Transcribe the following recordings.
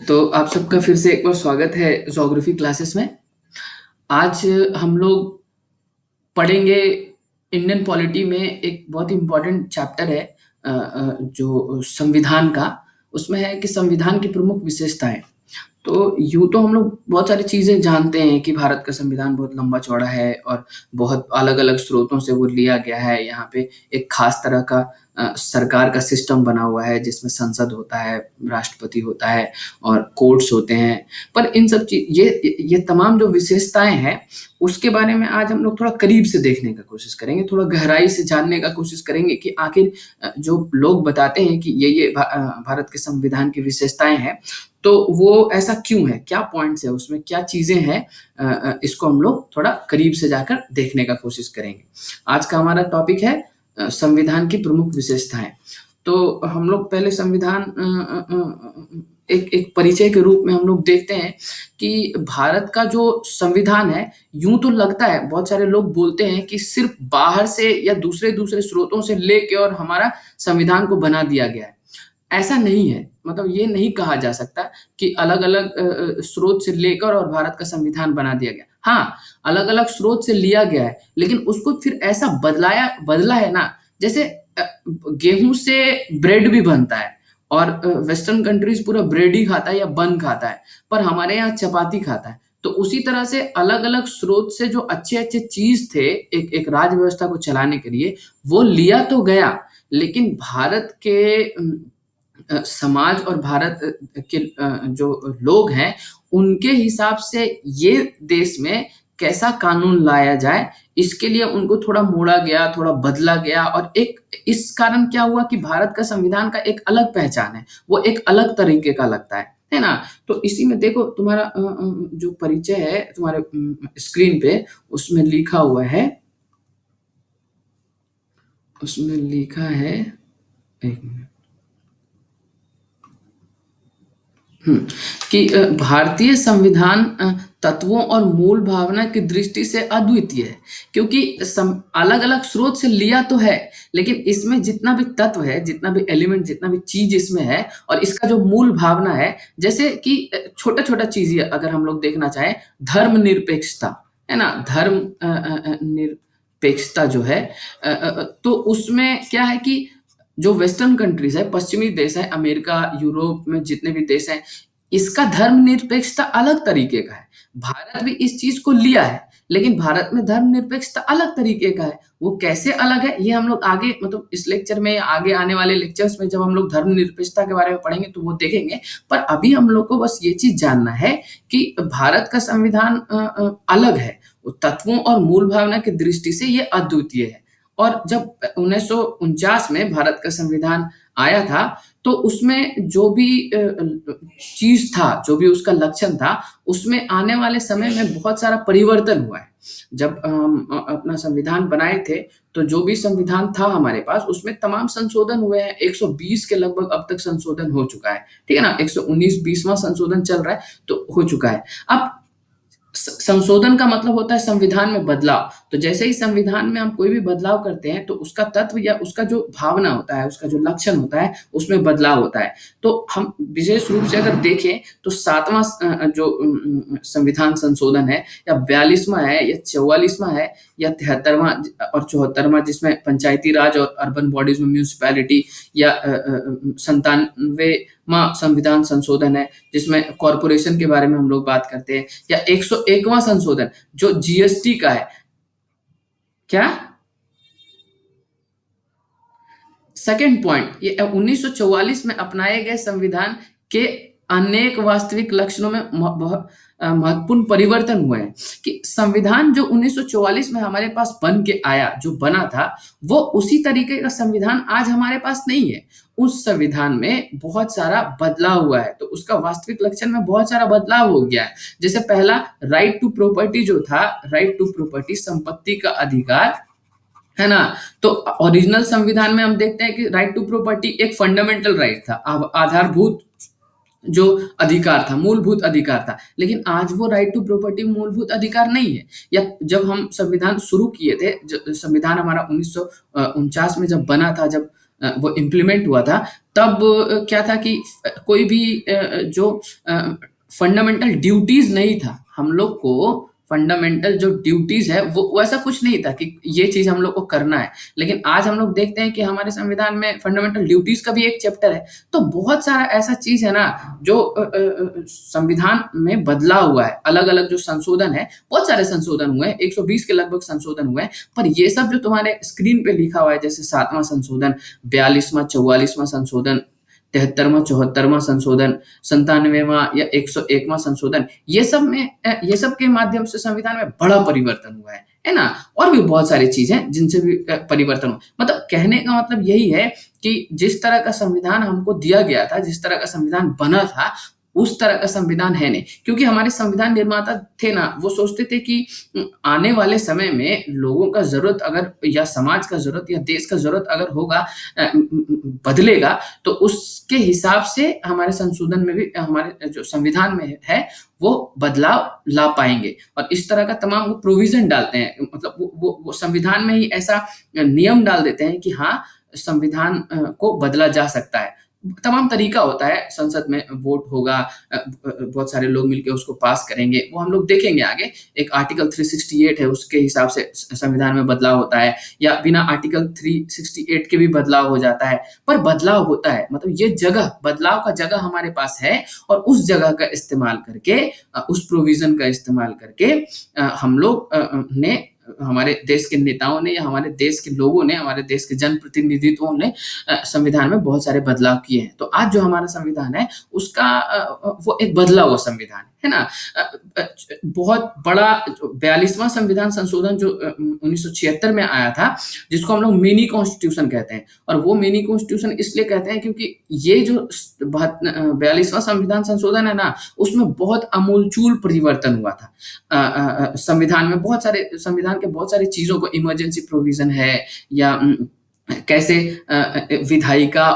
तो आप सबका फिर से एक बार स्वागत है ज्योग्राफी क्लासेस में। आज हम लोग पढ़ेंगे इंडियन पॉलिटी में एक बहुत इम्पोर्टेंट चैप्टर है जो संविधान का। उसमें है कि संविधान की प्रमुख विशेषताएं। तो यूँ तो हम लोग बहुत सारी चीज़ें जानते हैं कि भारत का संविधान बहुत लंबा चौड़ा है और बहुत अलग-अलग स्रोतों से वो लिया गया है। यहाँ पे एक खास तरह का सरकार का सिस्टम बना हुआ है जिसमें संसद होता है, राष्ट्रपति होता है और कोर्ट्स होते हैं। पर इन सब ये तमाम जो विशेषताएँ हैं, उसके बारे में आज हम लोग थोड़ा करीब से देखने का कोशिश करेंगे, थोड़ा गहराई से जानने का कोशिश करेंगे कि आखिर जो लोग बताते हैं कि ये भारत के संविधान की विशेषताएँ हैं, तो वो ऐसा क्यों है? क्या पॉइंट्स है उसमें, क्या चीज़ें हैं? इसको हम लोग थोड़ा करीब से जाकर देखने का कोशिश करेंगे। आज का हमारा टॉपिक है संविधान की प्रमुख विशेषताएँ। तो हम लोग पहले संविधान एक एक परिचय के रूप में हम लोग देखते हैं कि भारत का जो संविधान है, यूँ तो लगता है बहुत सारे लोग बोलते हैं कि सिर्फ़ बाहर से या दूसरे-दूसरे स्रोतों से लेके और हमारा संविधान को बना दिया गया है। ऐसा नहीं है। मतलब ये नहीं कहा जा सकता कि अलग-अलग स्रोत से लेकर और भारत का संविधान बना दिया गया। हाँ, अलग-अलग स्रोत से लिया गया है, लेकिन उसको फिर ऐसा बदला है ना, जैसे गेहूँ से ब्रेड भी बनता है और वेस्टर्न कंट्रीज़ पूरा ब्रेड ही खाता है या बन खाता है, पर हमारे यहाँ चपाती खाता है। तो उसी तरह से अलग-अलग स्रोत से जो अच्छे-अच्छे चीज़ थे, एक एक राज्य व्यवस्था को चलाने के लिए, वो लिया तो गया, लेकिन भारत के समाज और भारत के जो लोग हैं, उनके हिसाब से ये देश में कैसा कानून लाया जाए, इसके लिए उनको थोड़ा मोड़ा गया, थोड़ा बदला गया और एक इस कारण क्या हुआ कि भारत का संविधान का एक अलग पहचान है, वो एक अलग तरीके का लगता है ना? तो इसी में देखो तुम्हारा जो परिचय है तुम्हारे स्क्रीन पे उसमें लिखा हुआ है, उसमें लिखा है 1 मिनट। हुँ, कि भारतीय संविधान तत्वों और मूल भावना की दृष्टि से अद्वितीय है, क्योंकि सम अलग-अलग स्रोत से लिया तो है, लेकिन इसमें जितना भी तत्व है, जितना भी एलिमेंट, जितना भी चीज़ इसमें है और इसका जो मूल भावना है, जैसे कि छोटा-छोटा चीज़ ही अगर हम लोग देखना चाहें, धर्मनिरपेक्षता, है ना? निरपेक्षता जो है तो उसमें क्या है कि जो वेस्टर्न कंट्रीज़ है, पश्चिमी देश है, अमेरिका, यूरोप में जितने भी देश हैं, इसका धर्मनिरपेक्षता अलग तरीके का है। भारत भी इस चीज़ को लिया है, लेकिन भारत में धर्मनिरपेक्षता अलग तरीके का है। वो कैसे अलग है, ये हम लोग आगे मतलब इस लेक्चर में या आगे आने वाले लेक्चर्स में जब हम लोग धर्मनिरपेक्षता के बारे में पढ़ेंगे, तो वो देखेंगे। पर अभी हम लोग को बस ये चीज़ जानना है कि भारत का संविधान अलग है। वो तत्वों और मूल भावना की दृष्टि से ये अद्वितीय है। और जब 1949 में भारत का संविधान आया था, तो उसमें जो भी चीज़ था, जो भी उसका लक्षण था, उसमें आने वाले समय में बहुत सारा परिवर्तन हुआ है। जब हम अपना संविधान बनाए थे, तो जो भी संविधान था हमारे पास, उसमें तमाम संशोधन हुए हैं। 120 के लगभग अब तक संशोधन हो चुका है, ठीक है ना? 119 20वाँ संशोधन चल रहा है, तो हो चुका है। अब संशोधन का मतलब होता है संविधान में बदलाव। तो जैसे ही संविधान में हम कोई भी बदलाव करते हैं, तो उसका तत्व या उसका जो भावना होता है, उसका जो लक्षण होता है, उसमें बदलाव होता है। तो हम विशेष रूप से अगर देखें, तो 7वां जो संविधान संशोधन है या 42वां है या 44वां है या 73वां और 74वां जिसमें पंचायती राज और अर्बन बॉडीज़ में म्युनिसिपैलिटी या 97वां संविधान संशोधन है, जिसमें कॉर्पोरेशन के बारे में हम लोग बात करते हैं या 101वां संशोधन जो जीएसटी का है। क्या? सेकंड पॉइंट ये 1944 में अपनाए गए संविधान के अनेक वास्तविक लक्षणों में बहुत महत्वपूर्ण परिवर्तन हुए हैं कि संविधान जो 1944 में हमारे पास बन के आया, जो बना था, वो उसी तरीके का संविधान आज हमारे पास नहीं है। उस संविधान में बहुत सारा बदलाव हुआ है, तो उसका वास्तविक लक्षण में बहुत सारा बदलाव हो गया है। जैसे पहला राइट टू प्रॉपर्टी जो था, राइट टू प्रॉपर्टी संपत्ति का अधिकार, है ना? तो ओरिजिनल संविधान में हम देखते हैं कि राइट टू प्रॉपर्टी एक फंडामेंटल राइट था, आधारभूत जो अधिकार था, मूलभूत अधिकार था। लेकिन आज वो राइट टू प्रॉपर्टी मूलभूत अधिकार नहीं है। या जब हम संविधान शुरू किए थे, संविधान हमारा 1949 में जब बना था, जब वो इम्प्लीमेंट हुआ था, तब क्या था कि कोई भी जो फंडामेंटल ड्यूटीज नहीं था, हम लोग को फंडामेंटल जो ड्यूटीज है वो ऐसा कुछ नहीं था कि ये चीज हम लोग को करना है। लेकिन आज हम लोग देखते हैं कि हमारे संविधान में फंडामेंटल ड्यूटीज का भी एक चैप्टर है। तो बहुत सारा ऐसा चीज है ना जो संविधान में बदला हुआ है। अलग अलग जो संशोधन है, बहुत सारे संशोधन हुए हैं, 120 के लगभग संशोधन हुए हैं। पर ये सब जो तुम्हारे स्क्रीन पे लिखा हुआ है, जैसे 7वां संशोधन, 42वां 44वां संशोधन, 73वां 74वां संशोधन, 97वां या 101वां संशोधन, ये सब के माध्यम से संविधान में बड़ा परिवर्तन हुआ है ना। और भी बहुत सारी चीजें जिनसे भी परिवर्तन हुआ। मतलब कहने का मतलब यही है कि जिस तरह का संविधान हमको दिया गया था, जिस तरह का संविधान बना था, उस तरह का संविधान है नहीं। क्योंकि हमारे संविधान निर्माता थे ना, वो सोचते थे कि आने वाले समय में लोगों का जरूरत अगर, या समाज का जरूरत, या देश का जरूरत अगर होगा, बदलेगा, तो उसके हिसाब से हमारे संशोधन में भी, हमारे जो संविधान में है, वो बदलाव ला पाएंगे। और इस तरह का तमाम वो प्रोविजन डालते हैं। मतलब वो संविधान में ही ऐसा नियम डाल देते हैं कि हाँ, संविधान को बदला जा सकता है। तमाम तरीका होता है, संसद में वोट होगा, बहुत सारे लोग मिलकर उसको पास करेंगे, वो हम लोग देखेंगे आगे। एक आर्टिकल 368 है, उसके हिसाब से संविधान में बदलाव होता है, या बिना आर्टिकल 368 के भी बदलाव हो जाता है। पर बदलाव होता है, मतलब ये जगह, बदलाव का जगह हमारे पास है, और उस जगह का इस्तेमाल करके, उस प्रोविजन का इस्तेमाल करके हम लोग ने, हमारे देश के नेताओं ने, या हमारे देश के लोगों ने, हमारे देश के जनप्रतिनिधित्वों ने संविधान में बहुत सारे बदलाव किए हैं। तो आज जो हमारा संविधान है, उसका वो एक बदला हुआ संविधान है ना। बहुत बड़ा 42वां संविधान संशोधन जो 1976 में आया था, जिसको हम लोग मिनी कॉन्स्टिट्यूशन कहते हैं। और वो मिनी कॉन्स्टिट्यूशन इसलिए कहते हैं क्योंकि ये जो 42वां संविधान संशोधन है ना, उसमें बहुत आमूलचूल परिवर्तन हुआ था। संविधान में बहुत सारे, संविधान के बहुत सारी चीजों को, इमरजेंसी प्रोविजन है, या कैसे विधायिका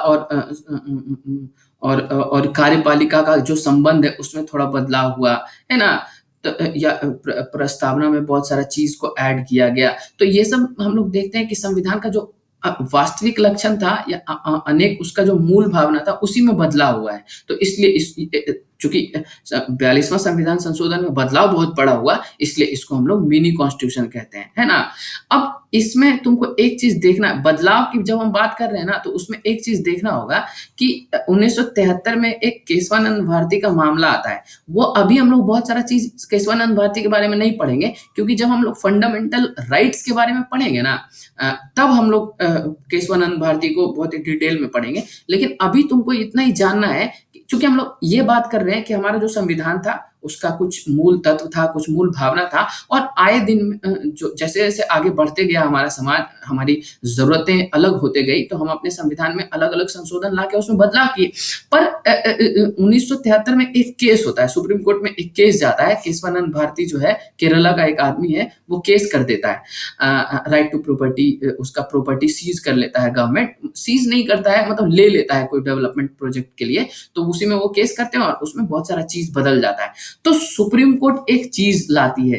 और कार्यपालिका का जो संबंध है, उसमें थोड़ा बदलाव हुआ है ना। तो या प्रस्तावना में बहुत सारा चीज को ऐड किया गया। तो ये सब हम लोग देखते हैं कि संविधान का जो वास्तविक लक्षण था, या अनेक उसका जो मूल भावना था, उसी में बदलाव हुआ है। तो इसलिए चूंकि 42वां संविधान संशोधन में बदलाव बहुत बड़ा हुआ, इसलिए इसको हम लोग मिनी कॉन्स्टिट्यूशन कहते हैं, है ना। अब इसमें तुमको एक चीज देखना, बदलाव की जब हम बात कर रहे हैं ना, तो उसमें एक चीज देखना होगा कि 1973 में एक केशवानंद भारती का मामला आता है। वो अभी हम लोग बहुत सारा चीज केशवानंद भारती के बारे में नहीं पढ़ेंगे, क्योंकि जब हम लोग फंडामेंटल राइट्स के बारे में पढ़ेंगे ना, तब हम लोग केशवानंद भारती को बहुत ही डिटेल में पढ़ेंगे। लेकिन अभी तुमको इतना ही जानना है, क्योंकि हम लोग ये बात कर रहे हैं कि हमारा जो संविधान था, उसका कुछ मूल तत्व था, कुछ मूल भावना था, और आए दिन जो जैसे जैसे आगे बढ़ते गया हमारा समाज, हमारी जरूरतें अलग होते गई, तो हम अपने संविधान में अलग अलग संशोधन लाके उसमें बदलाव किए। पर 1973 में एक केस होता है, सुप्रीम कोर्ट में एक केस जाता है। केशवानंद भारती जो है, केरला का एक आदमी है, वो केस कर देता है, राइट टू प्रॉपर्टी, उसका प्रॉपर्टी सीज कर लेता है। गवर्नमेंट सीज नहीं करता है, मतलब ले लेता है कोई डेवलपमेंट प्रोजेक्ट के लिए, तो उसी में वो केस करते हैं, और उसमें बहुत सारा चीज बदल जाता है। तो सुप्रीम कोर्ट एक चीज लाती है,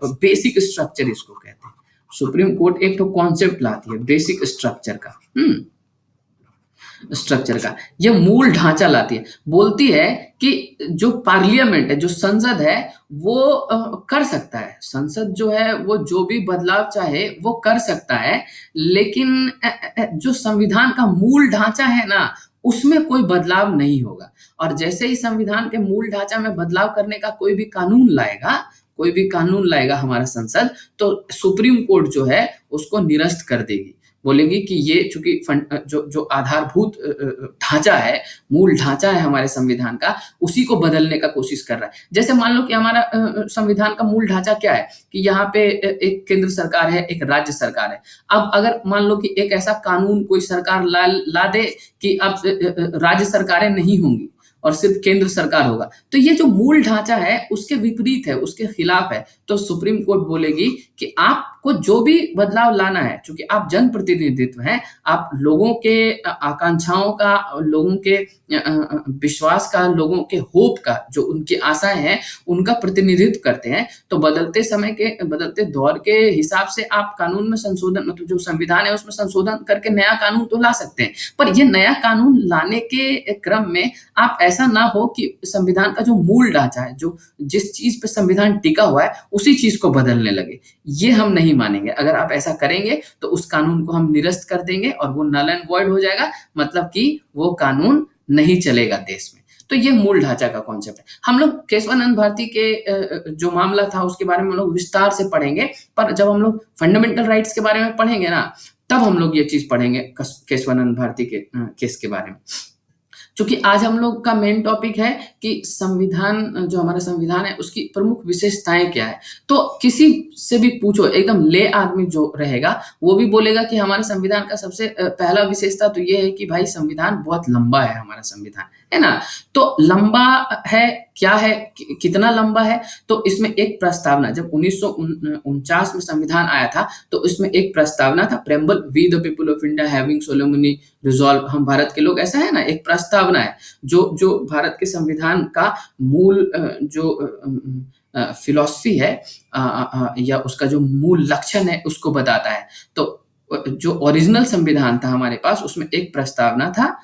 बेसिक स्ट्रक्चर इसको कहते हैं। सुप्रीम कोर्ट एक तो कॉन्सेप्ट लाती है बेसिक स्ट्रक्चर का, स्ट्रक्चर का, ये मूल ढांचा लाती है। बोलती है कि जो पार्लियामेंट है, जो संसद है, वो कर सकता है, संसद जो है वो जो भी बदलाव चाहे वो कर सकता है, लेकिन जो संविधान का मूल ढांचा है ना, उसमें कोई बदलाव नहीं होगा। और जैसे ही संविधान के मूल ढांचा में बदलाव करने का कोई भी कानून लाएगा हमारा संसद, तो सुप्रीम कोर्ट जो है उसको निरस्त कर देगी। बोलेगी कि ये चूंकि जो आधारभूत ढांचा है, मूल ढांचा है हमारे संविधान का, उसी को बदलने का कोशिश कर रहा है। जैसे मान लो कि हमारा संविधान का मूल ढांचा क्या है कि यहाँ पे एक केंद्र सरकार है, एक राज्य सरकार है। अब अगर मान लो कि एक ऐसा कानून कोई सरकार ला दे कि अब राज्य सरकारें नहीं होंगी और सिर्फ केंद्र सरकार होगा, तो ये जो मूल ढांचा है उसके विपरीत है, उसके खिलाफ है। तो सुप्रीम कोर्ट बोलेगी कि आपको वो जो भी बदलाव लाना है, चूंकि आप जनप्रतिनिधित्व हैं, आप लोगों के आकांक्षाओं का, लोगों के विश्वास का, लोगों के होप का, जो उनकी आशाएं हैं उनका प्रतिनिधित्व करते हैं। तो बदलते समय के, बदलते दौर के हिसाब से आप कानून में संशोधन, मतलब जो संविधान है उसमें संशोधन करके नया कानून तो ला सकते हैं, पर ये नया कानून लाने के क्रम में आप ऐसा ना हो कि संविधान का जो मूल ढांचा है, जो जिस चीज पे संविधान टिका हुआ है, उसी चीज को बदलने लगे। ये हम नहीं मानेंगे। अगर आप ऐसा करेंगे तो उस कानून को हम निरस्त कर देंगे और वो नल एंड वॉइड हो जाएगा, मतलब कि वो कानून नहीं चलेगा देश में। तो ये मूल ढांचा का कॉन्सेप्ट है। हम लोग केशवानंद भारती के जो मामला था उसके बारे में हम लोग विस्तार से पढ़ेंगे, पर जब हम लोग फंडामेंटल राइट्स के बारे में पढ़ेंगे ना, तब हम लोग ये चीज पढ़ेंगे केशवानंद भारती के केस के बारे में। चूंकि आज हम लोग का मेन टॉपिक है कि संविधान, जो हमारा संविधान है उसकी प्रमुख विशेषताएं क्या है। तो किसी से भी पूछो, एकदम ले आदमी जो रहेगा वो भी बोलेगा कि हमारे संविधान का सबसे पहला विशेषता तो ये है कि भाई संविधान बहुत लंबा है, हमारा संविधान, है ना। तो लंबा है, क्या है, कितना लंबा है, तो इसमें एक प्रस्तावना, जब 1949 में संविधान आया था तो इसमें एक प्रस्तावना था, preamble we the people of India having solemnly resolved, हम भारत के लोग, ऐसा है ना, एक प्रस्तावना है जो जो भारत के संविधान का मूल जो फिलॉसफी है या उसका जो मूल लक्षण है उसको बताता है। तो जो ओरिजिनल संविधान था हमारे पास, उसमें एक प्रस्तावना था,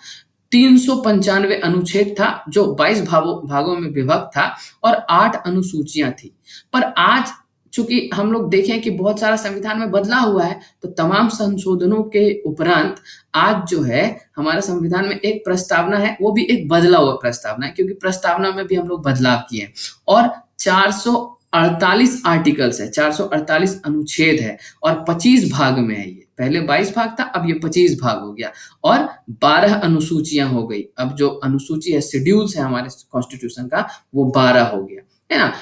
395 अनुच्छेद था जो 22 भागों में विभक्त था और 8 अनुसूचियां थी। पर आज चूंकि हम लोग देखें कि बहुत सारा संविधान में बदलाव हुआ है, तो तमाम संशोधनों के उपरांत आज जो है हमारा संविधान में एक प्रस्तावना है, वो भी एक बदला हुआ प्रस्तावना है, क्योंकि प्रस्तावना में भी हम लोग बदलाव किए और 448 आर्टिकल्स है, 448 अनुच्छेद है और 25 भाग में है। ये पहले 22 भाग था, अब ये 25 भाग हो गया और 12 अनुसूचियां हो गई। अब जो अनुसूची है, शेड्यूल्स है हमारे कॉन्स्टिट्यूशन का, वो 12 हो गया, है ना।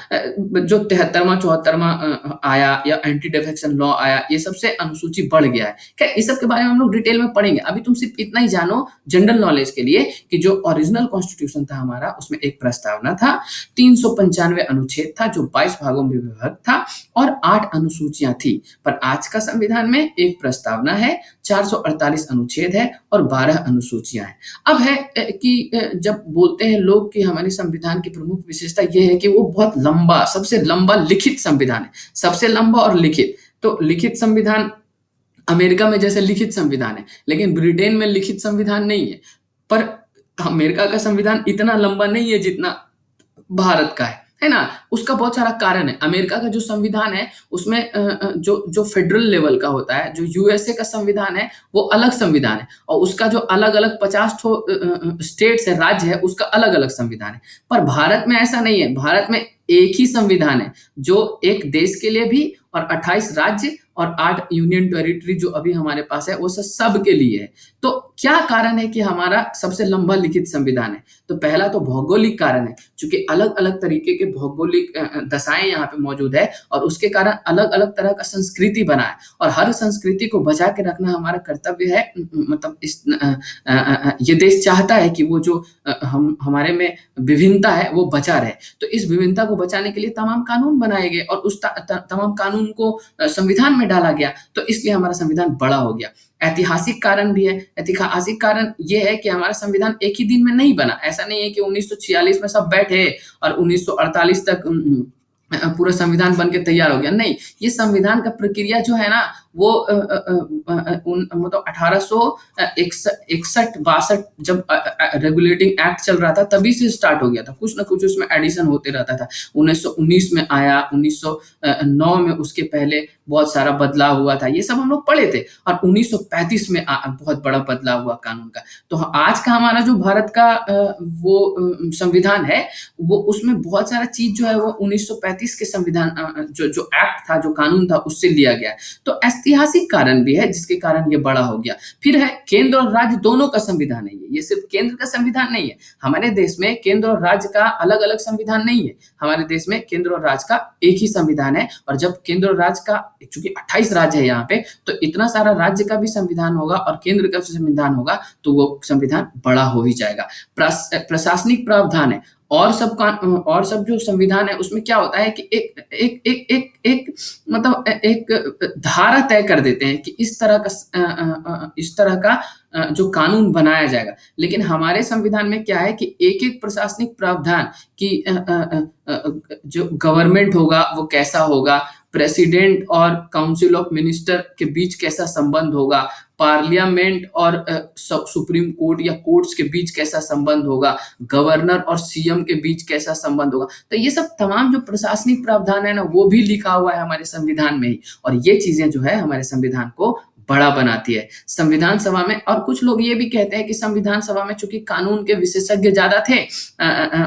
जो 73वां 74वां आया या एंटी डिफेक्शन लॉ आया, ये सबसे अनुसूची बढ़ गया है। खैर इस सब के बारे में हम लोग डिटेल में पढ़ेंगे। अभी तुम सिर्फ इतना ही जानो जनरल नॉलेज के लिए कि जो ओरिजिनल कॉन्स्टिट्यूशन था हमारा, उसमें एक प्रस्तावना था, 395 अनुच्छेद था जो 22 भागों में विभक्त था और 8 अनुसूचियां थी। पर आज का संविधान में एक प्रस्तावना है, 448 अनुच्छेद है और 12 अनुसूचियां हैं। अब है कि जब बोलते हैं लोग कि हमारे संविधान की प्रमुख विशेषता यह है कि वो बहुत लंबा, सबसे लंबा लिखित संविधान है, सबसे लंबा और लिखित। तो लिखित संविधान अमेरिका में जैसे लिखित संविधान है, लेकिन ब्रिटेन में लिखित संविधान नहीं है। पर अमेरिका का संविधान इतना लंबा नहीं है जितना भारत का है ना। उसका बहुत सारा कारण है। अमेरिका का जो संविधान है उसमें जो जो फेडरल लेवल का होता है, जो यूएसए का संविधान है वो अलग संविधान है, और उसका जो अलग अलग 50 स्टेट्स है, राज्य है, उसका अलग अलग संविधान है। पर भारत में ऐसा नहीं है। भारत में एक ही संविधान है जो एक देश के लिए भी, और 28 राज्य और 8 यूनियन टेरिटरी जो अभी हमारे पास है वो सब के लिए है। तो क्या कारण है कि हमारा सबसे लंबा लिखित संविधान है? तो पहला तो भौगोलिक कारण है, क्योंकि अलग अलग तरीके के भौगोलिक दशाएं यहाँ पे मौजूद है और उसके कारण अलग अलग तरह का संस्कृति बना है, और हर संस्कृति को बचा के रखना हमारा कर्तव्य है। मतलब इस ये देश चाहता है कि वो जो हम हमारे में विभिन्नता है वो बचा रहे। तो इस विभिन्नता को बचाने के लिए तमाम कानून बनाए गए और उस तमाम कानून को संविधान में डाला गया, तो इसलिए हमारा संविधान बड़ा हो गया। ऐतिहासिक कारण भी है। ऐतिहासिक कारण ये है कि हमारा संविधान एक ही दिन में नहीं बना। ऐसा नहीं है कि 1946 में सब बैठे और 1948 तक पूरा संविधान बन के तैयार हो गया। नहीं, ये संविधान का प्रक्रिया जो है ना वो मतलब 1861-62 जब रेगुलेटिंग एक्ट चल रहा था तभी से स्टार्ट हो गया था। कुछ ना कुछ उसमें एडिशन होते रहता था। 1919 में आया, 1909 में उसके पहले बहुत सारा बदलाव हुआ था। ये सब हम लोग पढ़े थे। और 1935 में बहुत बड़ा बदलाव हुआ कानून का। तो आज का हमारा जो भारत का वो संविधान है, वो उसमें बहुत सारा चीज जो है वो 1935 के संविधान जो एक्ट था, जो कानून था, उससे लिया गया। तो ऐतिहासिक कारण भी है जिसके कारण ये बड़ा हो गया। फिर है केंद्र और राज्य दोनों का संविधान है। ये सिर्फ केंद्र का संविधान नहीं है। हमारे देश में केंद्र और राज्य का अलग अलग संविधान नहीं है। हमारे देश में केंद्र और राज्य का एक ही संविधान है। और जब केंद्र और राज्य का, चूंकि 28 राज्य है यहाँ पे, तो इतना सारा राज्य का भी संविधान होगा और केंद्र का संविधान होगा, तो वो संविधान बड़ा हो ही जाएगा। प्रशासनिक प्रावधान है, और सब जो संविधान है उसमें क्या होता है कि एक मतलब एक धारा तय कर देते हैं कि इस तरह का जो कानून बनाया जाएगा। लेकिन हमारे संविधान में क्या है कि एक-एक प्रशासनिक प्रावधान कि जो गवर्नमेंट होगा वो कैसा होगा, प्रेसिडेंट और काउंसिल ऑफ मिनिस्टर के बीच कैसा संबंध होगा, पार्लियामेंट और सुप्रीम कोर्ट या कोर्ट्स के बीच कैसा संबंध होगा, गवर्नर और सीएम के बीच कैसा संबंध होगा। तो ये सब तमाम जो प्रशासनिक प्रावधान है ना, वो भी लिखा हुआ है हमारे संविधान में ही, और ये चीजें जो है हमारे संविधान को बड़ा बनाती है। संविधान सभा में, और कुछ लोग ये भी कहते हैं कि संविधान सभा में चूंकि कानून के विशेषज्ञ ज्यादा थे,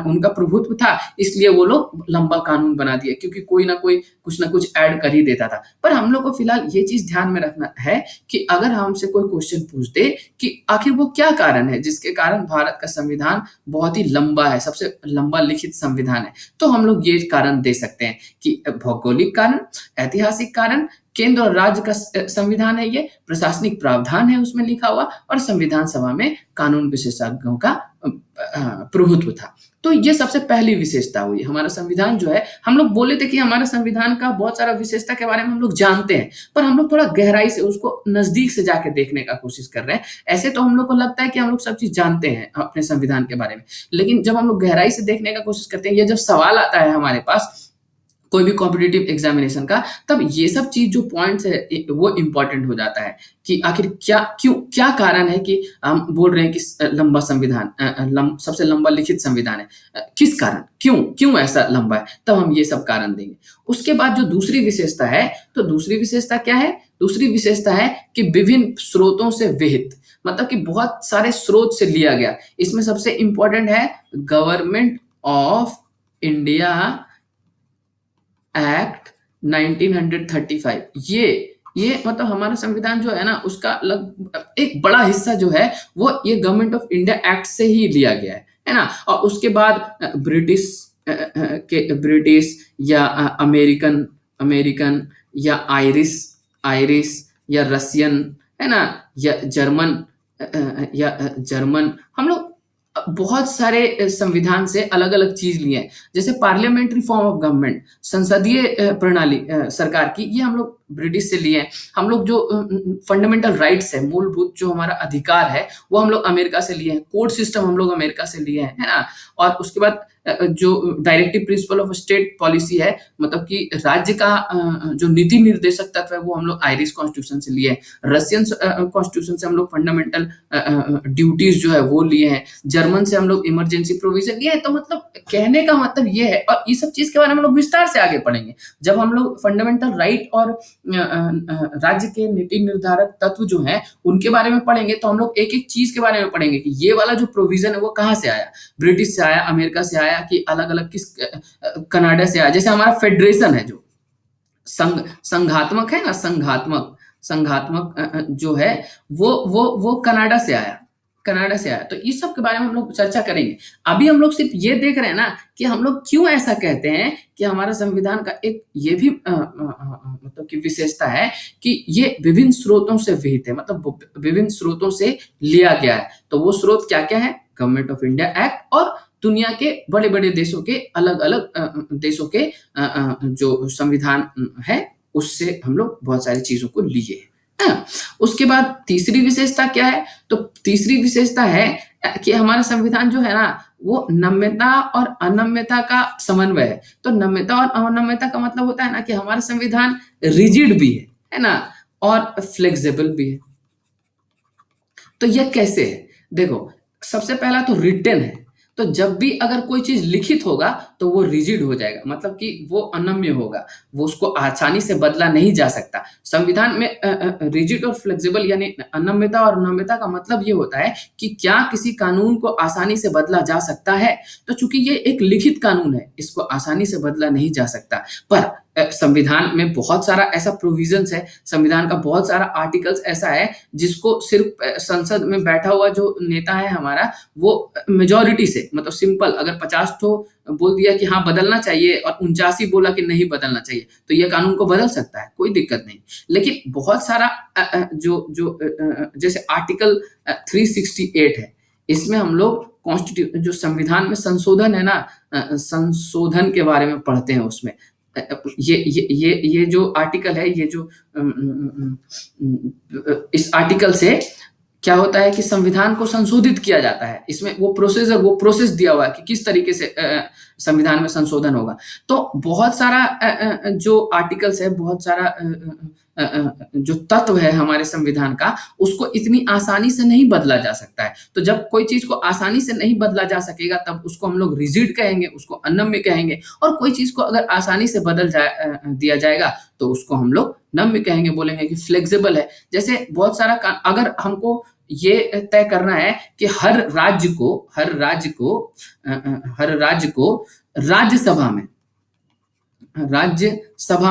उनका प्रभुत्व था, इसलिए वो लोग लंबा कानून बना दिए, क्योंकि कोई ना कोई कुछ ना कुछ ऐड कर ही देता था। पर हम लोग को फिलहाल ये चीज ध्यान में रखना है कि अगर हमसे कोई क्वेश्चन पूछ दे कि आखिर वो क्या कारण है जिसके कारण भारत का संविधान बहुत ही लंबा है, सबसे लंबा लिखित संविधान है, तो हम लोग ये कारण दे सकते हैं कि भौगोलिक कारण, ऐतिहासिक कारण, केंद्र और राज्य का संविधान है, ये प्रशासनिक प्रावधान है उसमें लिखा हुआ, और संविधान सभा में कानून विशेषज्ञों का प्रभुत्व था। तो ये सबसे पहली विशेषता हुई। हमारा संविधान जो है, हम लोग बोले थे कि हमारा संविधान का बहुत सारा विशेषता के बारे में हम लोग जानते हैं, पर हम लोग थोड़ा गहराई से उसको नजदीक से जाके देखने का कोशिश कर रहे हैं। ऐसे तो हम लोग को लगता है कि हम लोग सब चीज जानते हैं अपने संविधान के बारे में, लेकिन जब हम लोग गहराई से देखने का कोशिश करते हैं, ये जब सवाल आता है हमारे पास कोई भी कॉम्पिटिटिव एग्जामिनेशन का, तब ये सब चीज जो पॉइंट्स है वो इंपॉर्टेंट हो जाता है कि आखिर क्या कारण है कि हम बोल रहे हैं कि लंबा संविधान, सबसे लंबा लिखित संविधान है, किस कारण, क्यों ऐसा लंबा है, तब हम ये सब कारण देंगे। उसके बाद जो दूसरी विशेषता है, तो दूसरी विशेषता क्या है? दूसरी विशेषता है कि विभिन्न स्रोतों से विहित, मतलब कि बहुत सारे स्रोत से लिया गया। इसमें सबसे इंपॉर्टेंट है गवर्नमेंट ऑफ इंडिया एक्ट 1935। ये मतलब हमारा संविधान जो है ना, उसका एक बड़ा हिस्सा जो है वो ये गवर्नमेंट ऑफ इंडिया एक्ट से ही लिया गया है ना। और उसके बाद ब्रिटिश या अमेरिकन या आयरिश या रसियन, है ना, या जर्मन, हम लोग बहुत सारे संविधान से अलग अलग चीज लिए हैं। जैसे पार्लियामेंट्री फॉर्म ऑफ गवर्नमेंट, संसदीय प्रणाली सरकार की, ये हम लोग ब्रिटिश से लिए हैं। हम लोग जो फंडामेंटल राइट्स है, मूलभूत जो हमारा अधिकार है, वो हम लोग अमेरिका से लिए हैं। कोर्ट सिस्टम हम लोग अमेरिका से लिए हैं, है ना। और उसके बाद जो directive principle of state policy है, मतलब कि राज्य का जो नीति निर्देशक तत्व है, वो हम लोग आयरिश कॉन्स्टिट्यूशन से लिए हैं। रशियन कॉन्स्टिट्यूशन से हम लोग फंडामेंटल ड्यूटीज जो है वो लिए हैं। जर्मन से हम लोग इमरजेंसी प्रोविजन लिए हैं। तो मतलब कहने का मतलब ये है, और ये सब चीज के बारे में हम लोग विस्तार से आगे पढ़ेंगे जब हम लोग फंडामेंटल राइट और राज्य के नीति निर्धारक तत्व जो हैं उनके बारे में पढ़ेंगे। तो हम लोग एक एक चीज के बारे में पढ़ेंगे कि ये वाला जो प्रोविजन है वो कहाँ से आया, ब्रिटिश से आया, अमेरिका से आया, कि अलग अलग किस कनाडा से आया। जैसे हमारा फेडरेशन है जो संघात्मक है ना, संघात्मक जो है वो कनाडा से आया। तो इस सब के बारे में हम लोग चर्चा करेंगे। अभी हम लोग सिर्फ ये देख रहे हैं ना कि हम लोग क्यों ऐसा कहते हैं कि हमारा संविधान का एक ये भी मतलब कि विशेषता है कि ये विभिन्न स्रोतों से विहित है, मतलब विभिन्न स्रोतों से लिया गया है। तो वो स्रोत क्या क्या है? गवर्नमेंट ऑफ इंडिया एक्ट और दुनिया के बड़े बड़े देशों के अलग अलग देशों के जो संविधान है उससे हम लोग बहुत सारी चीजों को लिए हैं। उसके बाद तीसरी विशेषता क्या है? तो तीसरी विशेषता है कि हमारा संविधान जो है ना वो नम्यता और अनम्यता का समन्वय है। तो नम्यता और अनम्यता का मतलब होता है ना कि हमारा संविधान रिजिड भी है ना, और फ्लेक्सिबल भी है। तो यह कैसे है? देखो, सबसे पहला तो रिटन है। तो जब भी अगर कोई चीज लिखित होगा तो वो रिजिड हो जाएगा, मतलब कि वो अनम्य होगा, वो उसको आसानी से बदला नहीं जा सकता। संविधान में रिजिड और फ्लेक्सिबल यानी अनम्यता और नम्यता का मतलब ये होता है कि क्या किसी कानून को आसानी से बदला जा सकता है। तो चूंकि ये एक लिखित कानून है, इसको आसानी से बदला नहीं जा सकता। पर संविधान में बहुत सारा ऐसा प्रोविजंस है, संविधान का बहुत सारा आर्टिकल्स ऐसा है जिसको सिर्फ संसद में बैठा हुआ जो नेता है हमारा, वो मेजॉरिटी से, मतलब सिंपल अगर 50 तो बोल दिया कि हाँ बदलना चाहिए और 49 बोला कि नहीं बदलना चाहिए, तो ये कानून को बदल सकता है, कोई दिक्कत नहीं। लेकिन बहुत सारा जो जैसे आर्टिकल 368 है, इसमें हम लोग जो संविधान में संशोधन है ना, संशोधन के बारे में पढ़ते हैं उसमें। ये जो आर्टिकल है, ये जो इस आर्टिकल से क्या होता है कि संविधान को संशोधित किया जाता है। इसमें वो प्रोसेस दिया हुआ है कि किस तरीके से संविधान में संशोधन होगा। तो बहुत सारा जो आर्टिकल्स है, बहुत सारा जो तत्व है हमारे संविधान का, उसको इतनी आसानी से नहीं बदला जा सकता है। तो जब कोई चीज को आसानी से नहीं बदला जा सकेगा, तब उसको हम लोग रिजिड कहेंगे, उसको अनम्य कहेंगे। और कोई चीज को अगर आसानी से बदल दिया जाएगा, तो उसको हम लोग नम्य कहेंगे, बोलेंगे कि फ्लेक्सिबल है। जैसे बहुत सारा अगर हमको ये तय करना है कि हर राज्य को राज्यसभा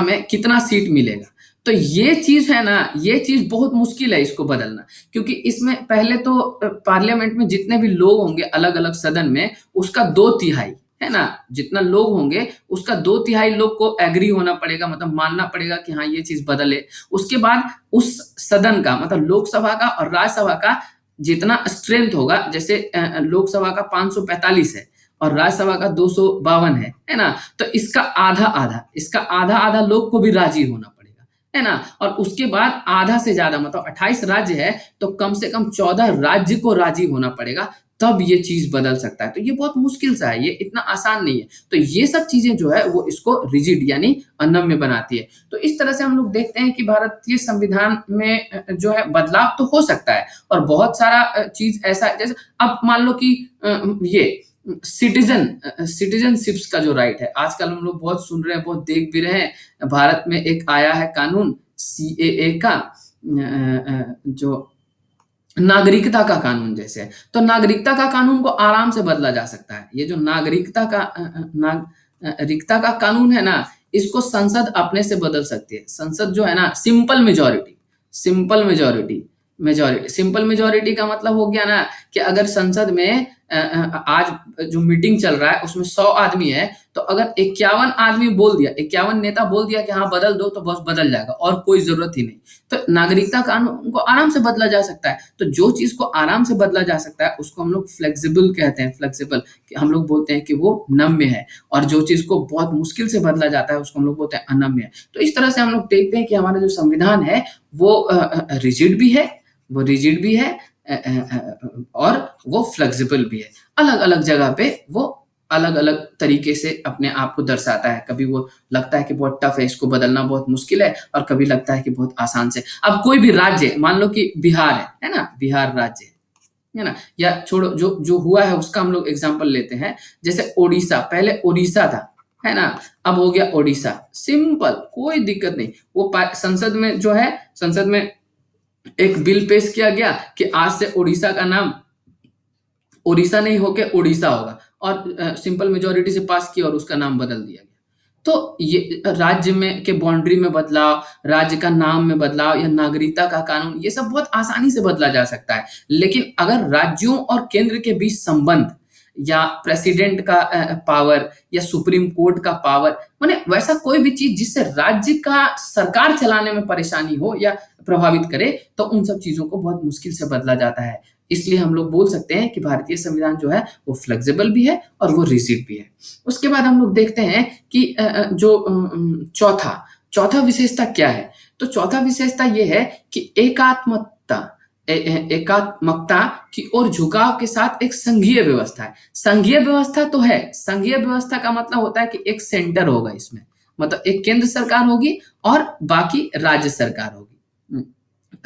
में कितना सीट मिलेगा, तो ये चीज है ना, ये चीज बहुत मुश्किल है इसको बदलना। क्योंकि इसमें पहले तो पार्लियामेंट में जितने भी लोग होंगे अलग अलग सदन में, उसका 2/3 है ना, जितना लोग होंगे उसका 2/3 लोग को एग्री होना पड़ेगा, मतलब मानना पड़ेगा कि हाँ ये चीज बदले। उसके बाद उस सदन का, मतलब लोकसभा का और राज्यसभा का जितना स्ट्रेंथ होगा, जैसे लोकसभा का 545 है और राज्यसभा का 252 है ना, तो इसका आधा आधा लोग को भी राजी होना पड़ेगा, है ना। और उसके बाद आधा से ज्यादा, मतलब 28 राज्य है, तो कम से कम 14 राज्य को राजी होना पड़ेगा, तब ये चीज बदल सकता है। तो ये बहुत मुश्किल सा है, ये इतना आसान नहीं है। तो ये सब चीजें जो है वो इसको रिजिड यानी अनम्य बनाती है। तो इस तरह से हम लोग देखते हैं कि भारतीय संविधान में जो है बदलाव तो हो सकता है, और बहुत सारा चीज ऐसा है, जैसे अब मान लो कि ये सिटीजनशिप्स का जो राइट है, आजकल हम लोग बहुत सुन रहे हैं, बहुत देख भी रहे हैं। भारत में एक आया है कानून CAA का, जो नागरिकता का कानून जैसे है। तो नागरिकता का कानून को आराम से बदला जा सकता है। ये जो नागरिकता का कानून है ना, इसको संसद अपने से बदल सकती है। संसद जो है ना, सिंपल मेजोरिटी का मतलब हो गया ना कि अगर संसद में आज जो मीटिंग चल रहा है उसमें 100 आदमी है, तो अगर 51 आदमी बोल दिया, 51 नेता बोल दिया कि हाँ बदल दो, तो बस बदल जाएगा और कोई जरूरत ही नहीं। तो नागरिकता कानून को आराम से बदला जा सकता है। तो जो चीज को आराम से बदला जा सकता है उसको हम लोग फ्लेक्सिबल कहते हैं। फ्लेक्सिबल हम लोग बोलते हैं कि वो नम्य है, और जो चीज को बहुत मुश्किल से बदला जाता है उसको हम लोग बोलते हैं अनम्य है। तो इस तरह से हम लोग देखते हैं कि हमारा जो संविधान है वो रिजिड भी है, और वो फ्लेक्सिबल भी है। अलग अलग जगह पे वो अलग अलग तरीके से अपने आप को दर्शाता है। कभी वो लगता है कि बहुत टफ है, इसको बदलना बहुत मुश्किल है, और कभी लगता है कि बहुत आसान से। अब कोई भी राज्य, मान लो कि बिहार है ना, बिहार राज्य है ना, या छोड़ो, जो हुआ है उसका हम लोग एग्जाम्पल लेते हैं। जैसे ओडिशा, पहले ओडिशा था, है ना, अब हो गया ओडिशा। सिंपल, कोई दिक्कत नहीं। वो संसद में जो है, संसद में एक बिल पेश किया गया कि आज से ओडिशा का नाम ओडिशा नहीं होके ओडिशा होगा, और सिंपल मेजोरिटी से पास किया और उसका नाम बदल दिया गया। तो ये राज्य में के बाउंड्री में बदलाव, राज्य का नाम में बदलाव, या नागरिकता का कानून, ये सब बहुत आसानी से बदला जा सकता है। लेकिन अगर राज्यों और केंद्र के बीच संबंध, या प्रेसिडेंट का पावर, या सुप्रीम कोर्ट का पावर, माने वैसा कोई भी चीज जिससे राज्य का सरकार चलाने में परेशानी हो या प्रभावित करे, तो उन सब चीजों को बहुत मुश्किल से बदला जाता है। इसलिए हम लोग बोल सकते हैं कि भारतीय संविधान जो है वो फ्लेक्सिबल भी है और वो रिजिड भी है। उसके बाद हम लोग देखते हैं कि जो चौथा विशेषता क्या है। तो चौथा विशेषता ये है कि एकात्मकता की ओर झुकाव के साथ एक संघीय व्यवस्था है। संघीय व्यवस्था तो है, संघीय व्यवस्था का मतलब होता है कि एक सेंटर होगा इसमें, मतलब एक केंद्र सरकार होगी और बाकी राज्य सरकार होगी।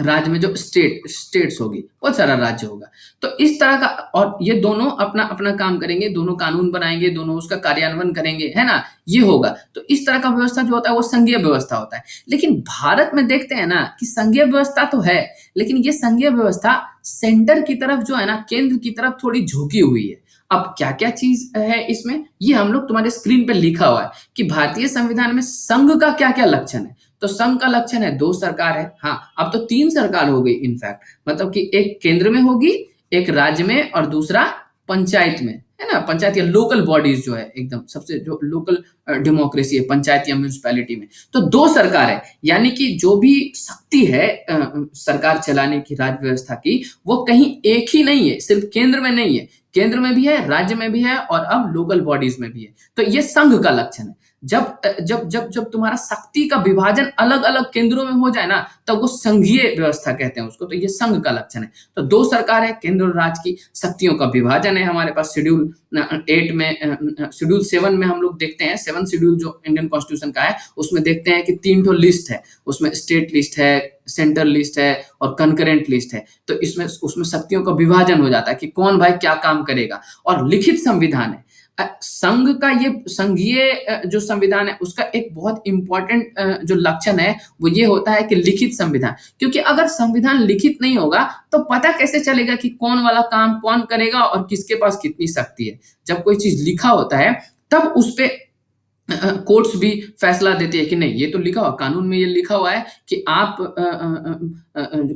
राज्य में जो स्टेट्स होगी, बहुत सारा राज्य होगा। तो इस तरह का, और ये दोनों अपना अपना काम करेंगे, दोनों कानून बनाएंगे, दोनों उसका कार्यान्वयन करेंगे, है ना, ये होगा। तो इस तरह का व्यवस्था जो होता है वो संघीय व्यवस्था होता है। लेकिन भारत में देखते हैं ना कि संघीय व्यवस्था तो है, लेकिन ये संघीय व्यवस्था सेंटर की तरफ जो है ना, केंद्र की तरफ थोड़ी झुकी हुई है। अब क्या क्या चीज है इसमें, ये हम लोग तुम्हारे स्क्रीन पे लिखा हुआ है कि भारतीय संविधान में संघ का क्या क्या लक्षण है। तो संघ का लक्षण है 2 सरकार है, हाँ अब तो 3 सरकार हो गई इनफैक्ट, मतलब कि एक केंद्र में होगी, एक राज्य में, और दूसरा पंचायत में, है ना। पंचायत या लोकल बॉडीज जो है, एकदम सबसे जो लोकल डेमोक्रेसी है, पंचायत या म्यूनिसिपैलिटी में, तो 2 सरकार है। यानी कि जो भी शक्ति है सरकार चलाने की, राज्य व्यवस्था की, वो कहीं एक ही नहीं है, सिर्फ केंद्र में नहीं है। केंद्र में भी है, राज्य में भी है और अब लोकल बॉडीज में भी है। तो ये संघ का लक्षण है। जब जब जब जब तुम्हारा शक्ति का विभाजन अलग अलग केंद्रों में हो जाए ना, तब वो संघीय व्यवस्था कहते हैं उसको। तो ये संघ का लक्षण है। तो दो सरकार है, केंद्र और राज्य की, शक्तियों का विभाजन है हमारे पास। शेड्यूल 8 में, शेड्यूल 7 में हम लोग देखते हैं, 7 शेड्यूल जो इंडियन कॉन्स्टिट्यूशन का है, उसमें देखते हैं कि 3 ठो लिस्ट है। उसमें स्टेट लिस्ट है, सेंट्रल लिस्ट है और कंकरेंट लिस्ट है। तो इसमें उसमें शक्तियों का विभाजन हो जाता है कि कौन भाई क्या काम करेगा। और लिखित संविधान है। संघ का ये संघीय जो संविधान है, उसका एक बहुत इंपॉर्टेंट जो लक्षण है वो ये होता है कि लिखित संविधान। क्योंकि अगर संविधान लिखित नहीं होगा तो पता कैसे चलेगा कि कौन वाला काम कौन करेगा और किसके पास कितनी शक्ति है। जब कोई चीज लिखा होता है तब उस पे कोर्ट्स भी फैसला देती है कि नहीं, ये तो लिखा हुआ, कानून में ये लिखा हुआ है कि आप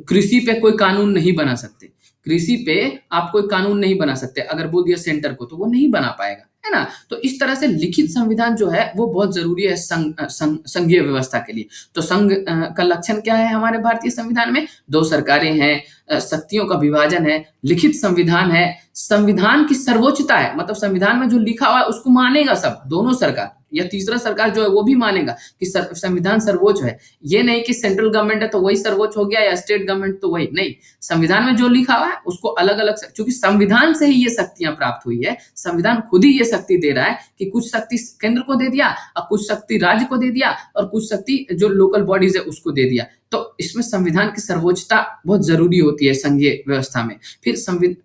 कृषि पे कोई कानून नहीं बना सकते। कृषि पे आप कोई कानून नहीं बना सकते। अगर बोल दिया सेंटर को तो वो नहीं बना पाएगा, है ना। तो इस तरह से लिखित संविधान जो है वो बहुत जरूरी है संघीय व्यवस्था के लिए। तो संघ का लक्षण क्या है हमारे भारतीय संविधान में? दो सरकारें हैं, शक्तियों का विभाजन है, लिखित संविधान है, संविधान की सर्वोच्चता है। मतलब संविधान में जो लिखा हुआ है उसको मानेगा सब, दोनों सरकार या तीसरा सरकार जो है वो भी मानेगा कि संविधान सर्वोच्च है। ये नहीं कि सेंट्रल गवर्नमेंट है तो वही सर्वोच्च हो गया या स्टेट गवर्नमेंट तो वही नहीं। संविधान में जो लिखा हुआ है उसको अलग अलग, क्योंकि संविधान से ही ये शक्तियां प्राप्त हुई है। संविधान खुद ही ये शक्ति दे रहा है कि कुछ शक्ति केंद्र को दे दिया और कुछ शक्ति राज्य को दे दिया और कुछ शक्ति जो लोकल बॉडीज है उसको दे दिया। तो इसमें संविधान की सर्वोच्चता बहुत जरूरी होती है संघीय व्यवस्था में। फिर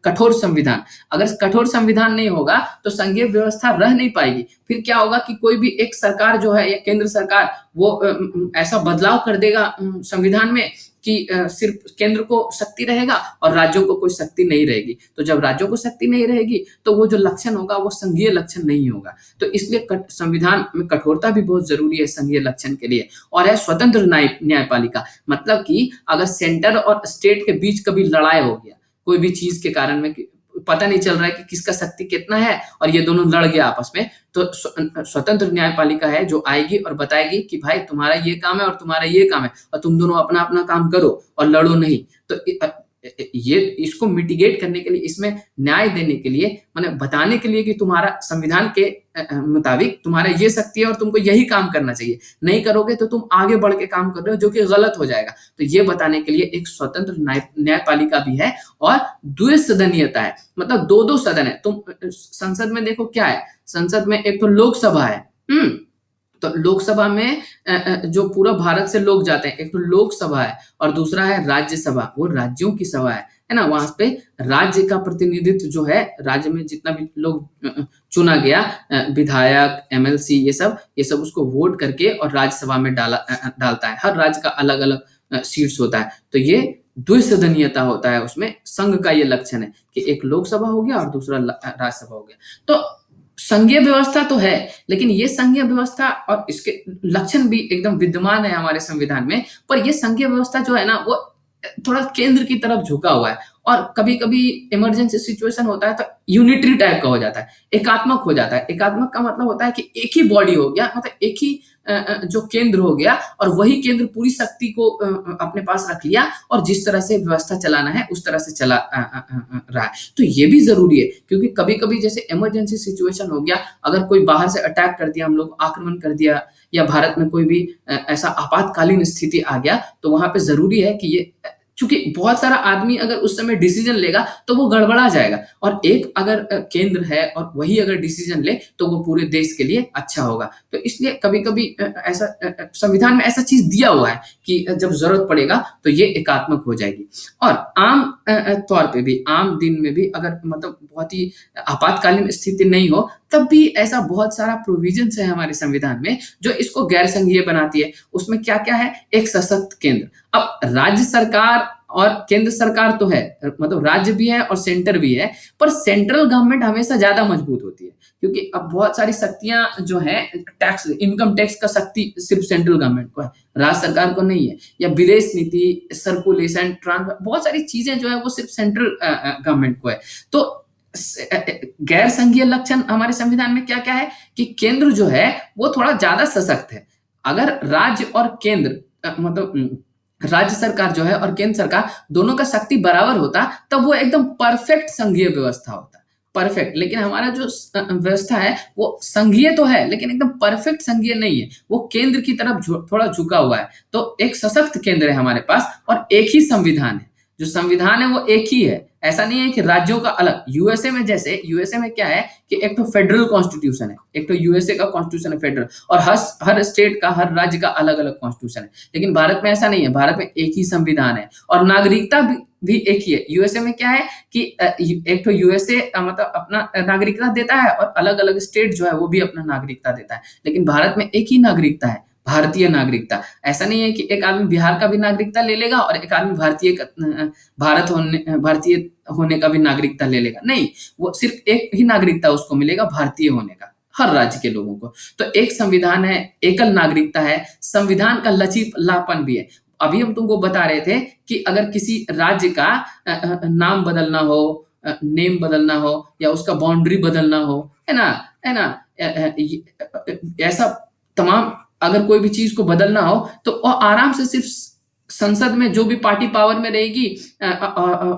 कठोर संविधान, अगर कठोर संविधान नहीं होगा तो संघीय व्यवस्था रह नहीं पाएगी। फिर क्या होगा कि कोई भी एक सरकार जो है या केंद्र सरकार वो ऐसा बदलाव कर देगा संविधान में कि सिर्फ केंद्र को शक्ति रहेगा और राज्यों को कोई शक्ति नहीं रहेगी। तो जब राज्यों को शक्ति नहीं रहेगी तो वो जो लक्षण होगा वो संघीय लक्षण नहीं होगा। तो इसलिए संविधान में कठोरता भी बहुत जरूरी है संघीय लक्षण के लिए। और है स्वतंत्र न्यायपालिका, मतलब कि अगर सेंटर और स्टेट के बीच कभी लड़ाई हो गया कोई भी चीज के कारण में, पता नहीं चल रहा है कि किसका शक्ति कितना है और ये दोनों लड़ गया आपस में, तो स्वतंत्र न्यायपालिका है जो आएगी और बताएगी कि भाई तुम्हारा ये काम है और तुम्हारा ये काम है और तुम दोनों अपना अपना काम करो और लड़ो नहीं। तो ये इसको मिटिगेट करने के लिए, इसमें न्याय देने के लिए, माने बताने के लिए कि तुम्हारा संविधान के मुताबिक तुम्हारा ये शक्ति है और तुमको यही काम करना चाहिए, नहीं करोगे तो तुम आगे बढ़ के काम कर रहे हो जो कि गलत हो जाएगा। तो ये बताने के लिए एक स्वतंत्र न्यायपालिका भी है। और द्विसदनीयता है, मतलब दो दो सदन है। तुम संसद में देखो क्या है, संसद में एक तो लोकसभा है, तो लोकसभा में जो पूरा भारत से लोग जाते हैं, एक तो लोकसभा है और दूसरा है राज्यसभा, वो राज्यों की सभा है ना। वहां पे राज्य का प्रतिनिधित्व जो है, राज्य में जितना भी लोग चुना गया, विधायक, एमएलसी, ये सब उसको वोट करके और राज्यसभा में डालता है। हर राज्य का अलग अलग सीट्स होता है। तो ये द्विसदनीयता होता है उसमें। संघ का ये लक्षण है कि एक लोकसभा हो गया और दूसरा राज्यसभा हो गया। तो संघीय व्यवस्था तो है, लेकिन ये संघीय व्यवस्था और इसके लक्षण भी एकदम विद्यमान है हमारे संविधान में। पर ये संघीय व्यवस्था जो है ना वो थोड़ा केंद्र की तरफ झुका हुआ है और कभी कभी इमरजेंसी सिचुएशन होता है तो यूनिटरी टाइप का हो जाता है, एकात्मक हो जाता है। एकात्मक का मतलब होता है कि एक ही बॉडी हो गया, मतलब एक ही जो केंद्र हो गया और वही केंद्र पूरी शक्ति को अपने पास रख लिया और जिस तरह से व्यवस्था चलाना है उस तरह से चला रहा है। तो ये भी जरूरी है, क्योंकि कभी कभी जैसे इमरजेंसी सिचुएशन हो गया, अगर कोई बाहर से अटैक कर दिया, हम लोग आक्रमण कर दिया, या भारत में कोई भी ऐसा आपातकालीन स्थिति आ गया, तो वहां पे जरूरी है कि ये, चूंकि बहुत सारा आदमी अगर उस समय डिसीजन लेगा तो वो गड़बड़ा जाएगा, और एक अगर केंद्र है और वही अगर डिसीजन ले तो वो पूरे देश के लिए अच्छा होगा। तो इसलिए कभी कभी ऐसा संविधान में ऐसा चीज दिया हुआ है कि जब जरूरत पड़ेगा तो ये एकात्मक हो जाएगी। और आम तौर पे भी, आम दिन में भी अगर मतलब बहुत ही आपातकालीन स्थिति नहीं हो तब भी ऐसा बहुत सारा प्रोविजंस है हमारे संविधान में जो इसको गैर संघीय बनाती है। उसमें क्या क्या है? एक सशक्त केंद्र। अब राज्य सरकार और केंद्र सरकार तो है, मतलब राज्य भी है और सेंटर भी है, पर सेंट्रल गवर्नमेंट हमेशा ज्यादा मजबूत होती है, क्योंकि अब बहुत सारी शक्तियां जो है, टैक्स, इनकम टैक्स का शक्ति सिर्फ सेंट्रल गवर्नमेंट को है, राज्य सरकार को नहीं है। या विदेश नीति, सर्कुलेशन, ट्रांसफर, बहुत सारी चीजें जो है वो सिर्फ सेंट्रल गवर्नमेंट को है। तो गैर संघीय लक्षण हमारे संविधान में क्या क्या है कि केंद्र जो है वो थोड़ा ज्यादा सशक्त है। अगर राज्य और केंद्र, मतलब राज्य सरकार जो है और केंद्र सरकार दोनों का शक्ति बराबर होता, तब वो एकदम परफेक्ट संघीय व्यवस्था होता। परफेक्ट, लेकिन हमारा जो व्यवस्था है वो संघीय तो है लेकिन एकदम परफेक्ट संघीय नहीं है, वो केंद्र की तरफ थोड़ा झुका हुआ है। तो एक सशक्त केंद्र है हमारे पास और एक ही संविधान है। जो संविधान है वो एक ही है, ऐसा नहीं है कि राज्यों का अलग। यूएसए में जैसे, यूएसए में क्या है कि एक तो फेडरल कॉन्स्टिट्यूशन है, एक तो यूएसए का कॉन्स्टिट्यूशन है फेडरल, और हर स्टेट का, हर राज्य का अलग अलग कॉन्स्टिट्यूशन है। लेकिन भारत में ऐसा नहीं है, भारत में एक ही संविधान है और नागरिकता भी एक ही है। यूएसए में क्या है कि एक तो यूएसए मतलब अपना नागरिकता देता है और अलग अलग स्टेट जो है वो भी अपना नागरिकता देता है। लेकिन भारत में एक ही नागरिकता है, भारतीय नागरिकता। ऐसा नहीं है कि एक आदमी बिहार का भी नागरिकता ले लेगा और एक आदमी भारतीय होने का भी नागरिकता ले लेगा, नहीं। वो सिर्फ एक ही नागरिकता उसको मिलेगा, भारतीय होने का, हर राज्य के लोगों को। तो एक संविधान है, एकल नागरिकता है, संविधान का लचीलापन भी है। अभी हम तुमको बता रहे थे कि अगर किसी राज्य का नाम बदलना हो, नेम बदलना हो या उसका बाउंड्री बदलना हो, है ना, है ना, ऐसा तमाम अगर कोई भी चीज को बदलना हो तो वो आराम से सिर्फ संसद में जो भी पार्टी पावर में रहेगी,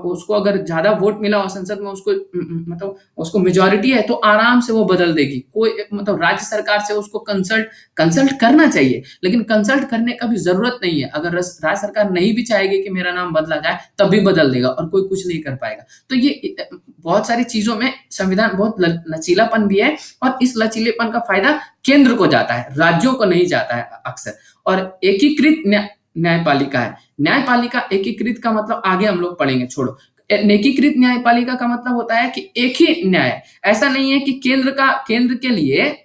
उसको अगर ज्यादा वोट मिला और संसद में उसको मतलब उसको मेजोरिटी है तो आराम से वो बदल देगी। कोई मतलब राज्य सरकार से उसको कंसल्ट करना चाहिए, लेकिन कंसल्ट करने का भी जरूरत नहीं है। अगर राज्य सरकार नहीं भी चाहेगी कि मेरा नाम बदला जाए तब भी बदल देगा और कोई कुछ नहीं कर पाएगा। तो ये बहुत सारी चीजों में संविधान बहुत लचीलापन भी है और इस लचीलेपन का फायदा केंद्र को जाता है, राज्यों को नहीं जाता है अक्सर। और एकीकृत न्यायपालिका है। न्यायपालिका एकीकृत का मतलब आगे हम लोग पढ़ेंगे, छोड़ो। एकीकृत न्यायपालिका का मतलब होता है कि एक ही न्याय, ऐसा नहीं है कि केंद्र के लिए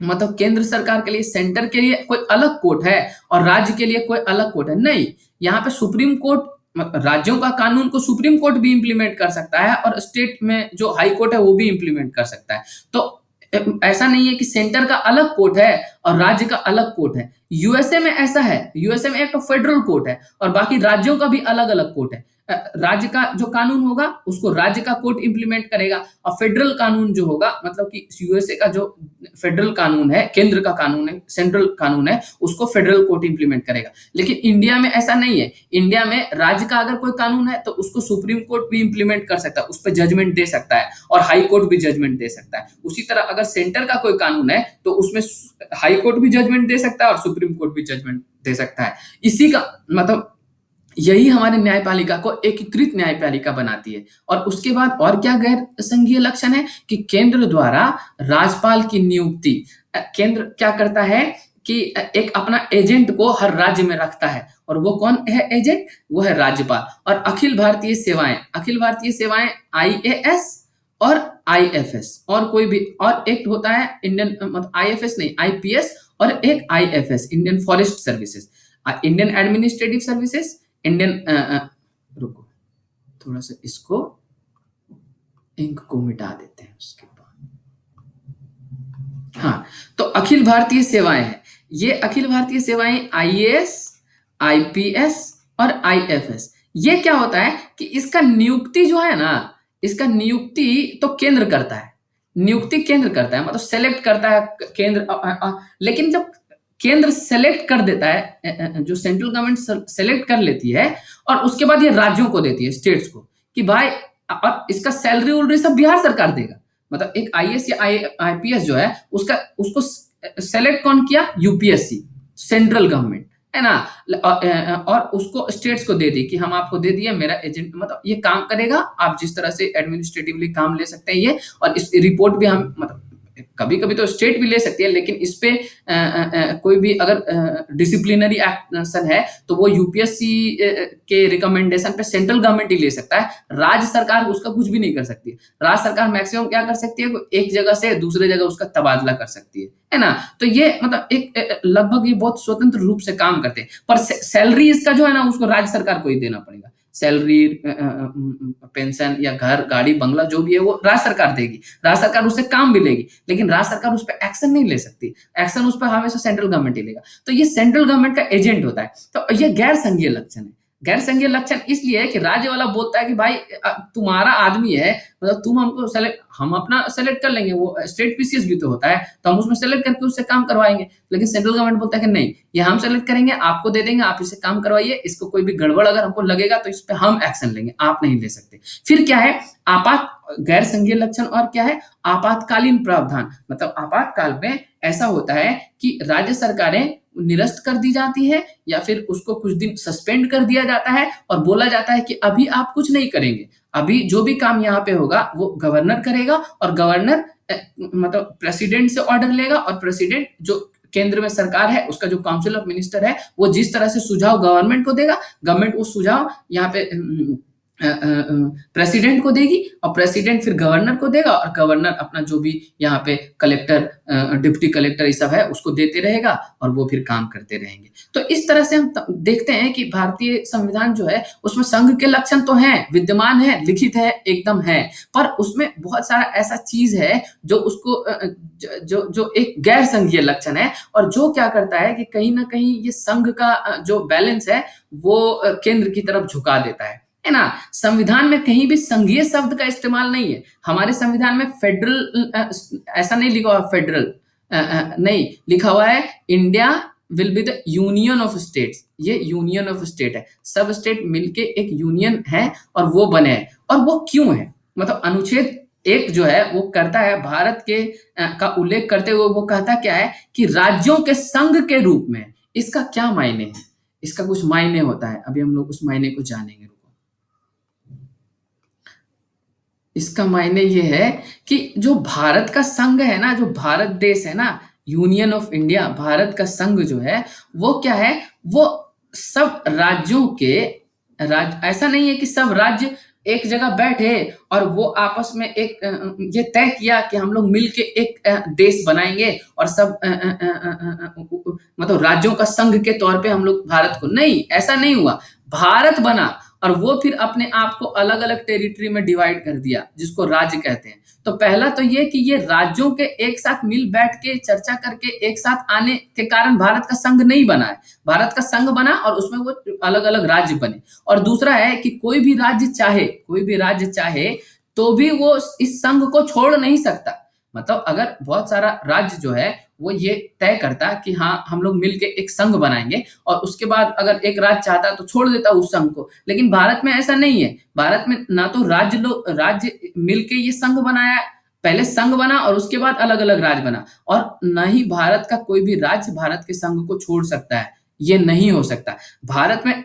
मतलब केंद्र सरकार के लिए, सेंटर के लिए कोई अलग कोर्ट है और राज्य के लिए कोई अलग कोर्ट है, नहीं। यहाँ पे सुप्रीम कोर्ट राज्यों का कानून को सुप्रीम कोर्ट भी इंप्लीमेंट कर सकता है और स्टेट में जो हाई कोर्ट है वो भी इंप्लीमेंट कर सकता है। तो ऐसा नहीं है कि सेंटर का अलग कोर्ट है और राज्य का अलग कोर्ट है। यूएसए में ऐसा है, यूएसए में एक तो फेडरल कोर्ट है और बाकी राज्यों का भी अलग अलग कोर्ट है। राज्य का जो कानून होगा उसको राज्य का कोर्ट इंप्लीमेंट करेगा और फेडरल कानून जो होगा मतलब कि यूएसए का जो फेडरल कानून है, केंद्र का कानून है, सेंट्रल कानून है, उसको फेडरल कोर्ट इंप्लीमेंट करेगा। लेकिन इंडिया में ऐसा नहीं है। इंडिया में राज्य का अगर कोई कानून है तो उसको सुप्रीम कोर्ट भी इंप्लीमेंट कर सकता है, उस पर जजमेंट दे सकता है और हाई कोर्ट भी जजमेंट दे सकता है। उसी तरह अगर सेंटर का कोई कानून है तो उसमें हाई कोर्ट भी जजमेंट दे सकता है और सुप्रीम कोर्ट भी जजमेंट दे सकता है। इसी का मतलब यही हमारे न्यायपालिका को एकीकृत न्यायपालिका बनाती है। और उसके बाद और क्या गैर संघीय लक्षण है कि केंद्र द्वारा राज्यपाल की नियुक्ति, केंद्र क्या करता है कि एक अपना एजेंट को हर राज्य में रखता है और वो कौन है एजेंट, वो है राज्यपाल। और अखिल भारतीय सेवाएं आईएएस और आईएफएस और कोई भी और एक होता है इंडियन मतलब आईएफएस नहीं आईपीएस और एक IFS Indian forest services, Indian administrative services, Indian रुको थोड़ा सा इसको इंक को मिटा देते हैं उसके बाद। हाँ, तो अखिल भारतीय सेवाएं है। ये अखिल भारतीय सेवाएं आईएएस, आईपीएस और आईएफएस। ये क्या होता है कि इसका नियुक्ति जो है ना, इसका नियुक्ति तो केंद्र करता है, नियुक्ति केंद्र करता है मतलब सेलेक्ट करता है केंद्र। लेकिन जब केंद्र सेलेक्ट कर देता है, जो सेंट्रल गवर्नमेंट सेलेक्ट कर लेती है और उसके बाद ये राज्यों को देती है, स्टेट्स को, कि भाई और इसका सैलरी उलरी सब बिहार सरकार देगा। मतलब एक आईएएस या आईपीएस जो है उसको सेलेक्ट कौन किया, यूपीएससी, सेंट्रल गवर्नमेंट, है ना। और उसको स्टेट्स को दे दी कि हम आपको दे दिए, मेरा एजेंट मतलब ये काम करेगा, आप जिस तरह से एडमिनिस्ट्रेटिवली काम ले सकते हैं ये, और इस रिपोर्ट भी हम मतलब कभी कभी तो स्टेट भी ले सकती है, लेकिन इस पे कोई भी अगर डिसिप्लिनरी एक्शन है तो वो यूपीएससी के रिकमेंडेशन पे सेंट्रल गवर्नमेंट ही ले सकता है, राज्य सरकार उसका कुछ भी नहीं कर सकती। राज्य सरकार मैक्सिमम क्या कर सकती है, एक जगह से दूसरे जगह उसका तबादला कर सकती है ना। तो ये मतलब एक लगभग ये बहुत स्वतंत्र रूप से काम करते हैं, पर सैलरी इसका जो है ना उसको राज्य सरकार को ही देना पड़ेगा। सैलरी, पेंशन या घर गाड़ी बंगला जो भी है वो राज्य सरकार देगी, राज्य सरकार उससे काम भी लेगी, लेकिन राज्य सरकार उस पर एक्शन नहीं ले सकती, एक्शन उस पर हमेशा सेंट्रल गवर्नमेंट ही लेगा। तो ये सेंट्रल गवर्नमेंट का एजेंट होता है। तो ये गैर संघीय लक्षण है। गैर संघीय लक्षण इसलिए है कि राज्य वाला बोलता है कि भाई तुम्हारा आदमी है, मतलब तुम हमको सेलेक्ट, हम अपना सेलेक्ट कर लेंगे, वो स्टेट पीसीएस भी तो होता है, तो हम उसमें सेलेक्ट करके उससे काम करवाएंगे। लेकिन सेंट्रल गवर्नमेंट बोलता है कि नहीं, ये हम सेलेक्ट करेंगे, आपको दे देंगे, आप इससे काम करवाइए, इसको कोई भी गड़बड़ अगर हमको लगेगा तो इस पे हम एक्शन लेंगे, आप नहीं ले सकते। फिर क्या है आपात गैर संघीय लक्षण, और क्या है आपातकालीन प्रावधान। मतलब आपातकाल में ऐसा होता है कि राज्य सरकारें निरस्त कर दी जाती है या फिर उसको कुछ दिन सस्पेंड कर दिया जाता है और बोला जाता है कि अभी आप कुछ नहीं करेंगे, अभी जो भी काम यहाँ पे होगा वो गवर्नर करेगा, और गवर्नर मतलब प्रेसिडेंट से ऑर्डर लेगा, और प्रेसिडेंट जो केंद्र में सरकार है उसका जो काउंसिल ऑफ मिनिस्टर है वो जिस तरह से सुझाव गवर्नमेंट को देगा, गवर्नमेंट वो सुझाव यहाँ पे प्रेसिडेंट को देगी, और प्रेसिडेंट फिर गवर्नर को देगा, और गवर्नर अपना जो भी यहाँ पे कलेक्टर डिप्टी कलेक्टर ये सब है उसको देते रहेगा, और वो फिर काम करते रहेंगे। तो इस तरह से हम देखते हैं कि भारतीय संविधान जो है उसमें संघ के लक्षण तो हैं, विद्यमान है, लिखित है, एकदम है, पर उसमें बहुत सारा ऐसा चीज है जो उसको जो जो एक गैर संघीय लक्षण है, और जो क्या करता है कि कहीं ना कहीं ये संघ का जो बैलेंस है वो केंद्र की तरफ झुका देता है ना। संविधान में कहीं भी संघीय शब्द का इस्तेमाल नहीं है। हमारे संविधान में फेडरल ऐसा नहीं लिखा हुआ, फेडरल नहीं लिखा हुआ है, India will be the union of states. ये यूनियन ऑफ स्टेट है, सब स्टेट मिलके एक यूनियन है और वो बने हैं। और वो क्यों है, मतलब अनुच्छेद 1 जो है वो करता है भारत के का उल्लेख करते हुए वो कहता क्या है कि राज्यों के संघ के रूप में। इसका क्या मायने है, इसका कुछ मायने होता है, अभी हम लोग उस मायने को जानेंगे। इसका मायने ये है कि जो भारत का संघ है ना, जो भारत देश है ना, यूनियन ऑफ इंडिया, भारत का संघ जो है वो क्या है, वो सब राज्यों के ऐसा नहीं है कि सब राज्य एक जगह बैठे और वो आपस में एक ये तय किया कि हम लोग मिलके एक देश बनाएंगे और सब मतलब राज्यों का संघ के तौर पे हम लोग भारत को, नहीं ऐसा नहीं हुआ। भारत बना और वो फिर अपने आप को अलग अलग टेरिटरी में डिवाइड कर दिया जिसको राज्य कहते हैं। तो पहला तो ये कि ये राज्यों के एक साथ मिल बैठ के चर्चा करके एक साथ आने के कारण भारत का संघ नहीं बना है, भारत का संघ बना और उसमें वो अलग अलग राज्य बने। और दूसरा है कि कोई भी राज्य चाहे तो भी वो इस संघ को छोड़ नहीं सकता। मतलब अगर बहुत सारा राज्य जो है वो ये तय करता कि हाँ हम लोग मिलके एक संघ बनाएंगे, और उसके बाद अगर एक राज्य चाहता तो छोड़ देता उस संघ को। लेकिन भारत में ऐसा नहीं है, भारत में ना तो राज्य मिलके ये संघ बनाया, पहले संघ बना और उसके बाद अलग अलग राज्य बना, और न ही भारत का कोई भी राज्य भारत के संघ को छोड़ सकता है, ये नहीं हो सकता। भारत में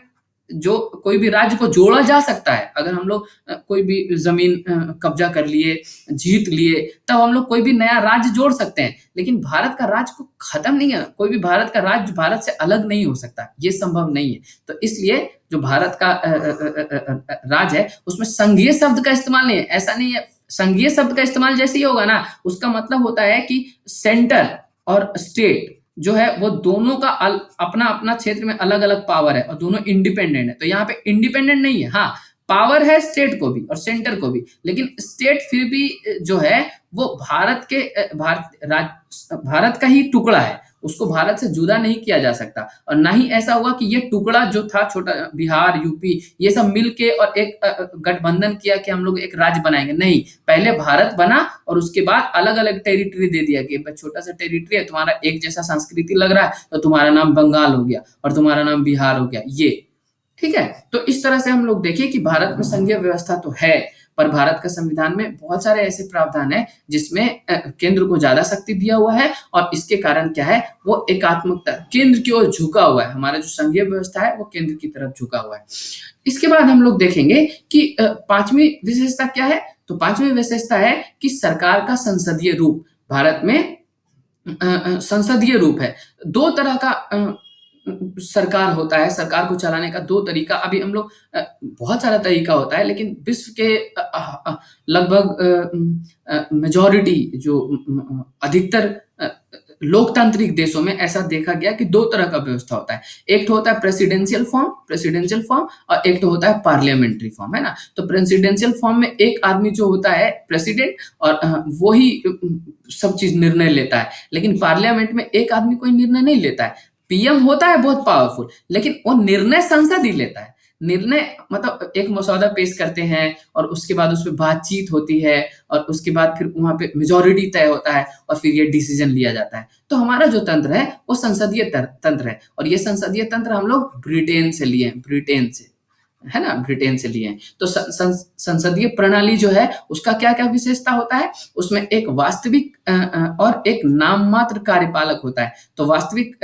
जो कोई भी राज्य को जोड़ा जा सकता है, अगर हम लोग कोई भी जमीन कब्जा कर लिए, जीत लिए, तब हम लोग कोई भी नया राज्य जोड़ सकते हैं। लेकिन भारत का राज्य को खत्म नहीं है, कोई भी भारत का राज्य भारत से अलग नहीं हो सकता, ये संभव नहीं है। तो इसलिए जो भारत का राज्य है उसमें संघीय शब्द का इस्तेमाल नहीं है, ऐसा नहीं है। संघीय शब्द का इस्तेमाल जैसे ही होगा ना, उसका मतलब होता है कि सेंटर और स्टेट जो है वो दोनों का अपना अपना क्षेत्र में अलग अलग पावर है और दोनों इंडिपेंडेंट है। तो यहाँ पे इंडिपेंडेंट नहीं है, हाँ पावर है स्टेट को भी और सेंटर को भी, लेकिन स्टेट फिर भी जो है वो भारत का ही टुकड़ा है, उसको भारत से जुदा नहीं किया जा सकता। और ना ही ऐसा हुआ कि ये टुकड़ा जो था छोटा, बिहार यूपी ये सब मिलके और एक गठबंधन किया कि हम लोग एक राज्य बनाएंगे, नहीं, पहले भारत बना और उसके बाद अलग अलग टेरिटरी दे दिया कि छोटा सा टेरिटरी है, तुम्हारा एक जैसा संस्कृति लग रहा है तो तुम्हारा नाम बंगाल हो गया और तुम्हारा नाम बिहार हो गया, ये ठीक है। तो इस तरह से हम लोग देखें कि भारत में संघीय व्यवस्था तो है, पर भारत का संविधान में बहुत सारे ऐसे प्रावधान है जिसमें केंद्र को ज्यादा शक्ति दिया हुआ है, और इसके कारण क्या है वो एकात्मकता केंद्र की ओर झुका हुआ है। हमारा जो संघीय व्यवस्था है वो केंद्र की तरफ झुका हुआ है। इसके बाद हम लोग देखेंगे कि पांचवी विशेषता क्या है। तो पांचवी विशेषता है कि सरकार का संसदीय रूप। भारत में संसदीय रूप है, दो तरह का सरकार होता है, सरकार को चलाने का दो तरीका। अभी हम लोग बहुत सारा तरीका होता है, लेकिन विश्व के लगभग मेजॉरिटी जो अधिकतर लोकतांत्रिक देशों में ऐसा देखा गया कि दो तरह का व्यवस्था होता है। एक तो होता है प्रेसिडेंशियल फॉर्म और एक तो होता है पार्लियामेंट्री फॉर्म, है ना। तो प्रेसिडेंशियल फॉर्म में एक आदमी जो होता है प्रेसिडेंट, और वो ही सब चीज निर्णय लेता है। लेकिन पार्लियामेंट में एक आदमी कोई निर्णय नहीं लेता है, पीएम होता है बहुत पावरफुल, लेकिन वो निर्णय संसद ही लेता है। निर्णय मतलब एक मसौदा पेश करते हैं और उसके बाद उस पे बातचीत होती है और उसके बाद फिर वहाँ पे मेजॉरिटी तय होता है और फिर ये डिसीजन लिया जाता है। तो हमारा जो तंत्र है वो संसदीय तंत्र है और ये संसदीय तंत्र हम लोग ब्रिटेन से लिए हैं, ब्रिटेन से, है ना, ब्रिटेन से लिए हैं। तो संसदीय प्रणाली जो है उसका क्या क्या विशेषता होता है, उसमें एक वास्तविक और एक नाम मात्र कार्यपालक होता है। तो वास्तविक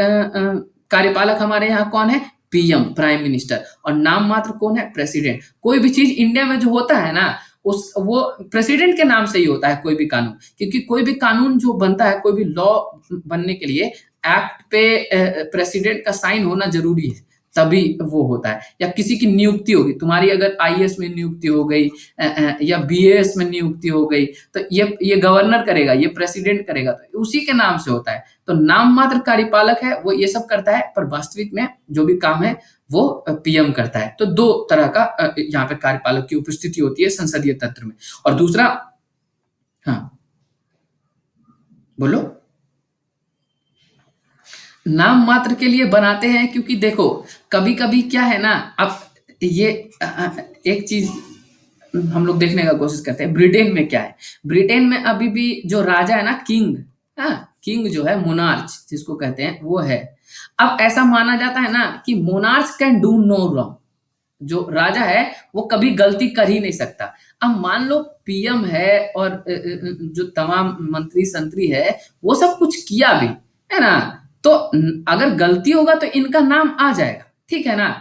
कार्यपालक हमारे यहाँ कौन है, पीएम, प्राइम मिनिस्टर, और नाम मात्र कौन है, प्रेसिडेंट। कोई भी चीज इंडिया में जो होता है ना उस वो प्रेसिडेंट के नाम से ही होता है कोई भी कानून, क्योंकि कोई भी कानून जो बनता है, कोई भी लॉ बनने के लिए एक्ट पे प्रेसिडेंट का साइन होना जरूरी है, तभी वो होता है। या किसी की नियुक्ति होगी, तुम्हारी अगर आईएएस में नियुक्ति हो गई या बीएएस में नियुक्ति हो गई, तो ये गवर्नर करेगा, ये प्रेसिडेंट करेगा, तो उसी के नाम से होता है। तो नाम मात्र कार्यपालक है वो ये सब करता है, पर वास्तविक में जो भी काम है वो पीएम करता है। तो दो तरह का यहाँ पे कार्यपालक की उपस्थिति होती है संसदीय तंत्र में। और दूसरा, हाँ बोलो। नाम मात्र के लिए बनाते हैं क्योंकि देखो कभी कभी क्या है ना, अब ये एक चीज हम लोग देखने का कोशिश करते हैं, ब्रिटेन में क्या है, ब्रिटेन में अभी भी जो राजा है ना, किंग, हाँ किंग जो है, मोनार्च जिसको कहते हैं वो है। अब ऐसा माना जाता है ना कि monarch can do no wrong, जो राजा है वो कभी गलती कर ही नहीं सकता। अब मान लो पीएम है और जो तमाम मंत्री संतरी है वो सब कुछ किया भी है ना, तो अगर गलती होगा तो इनका नाम आ जाएगा, ठीक है ना।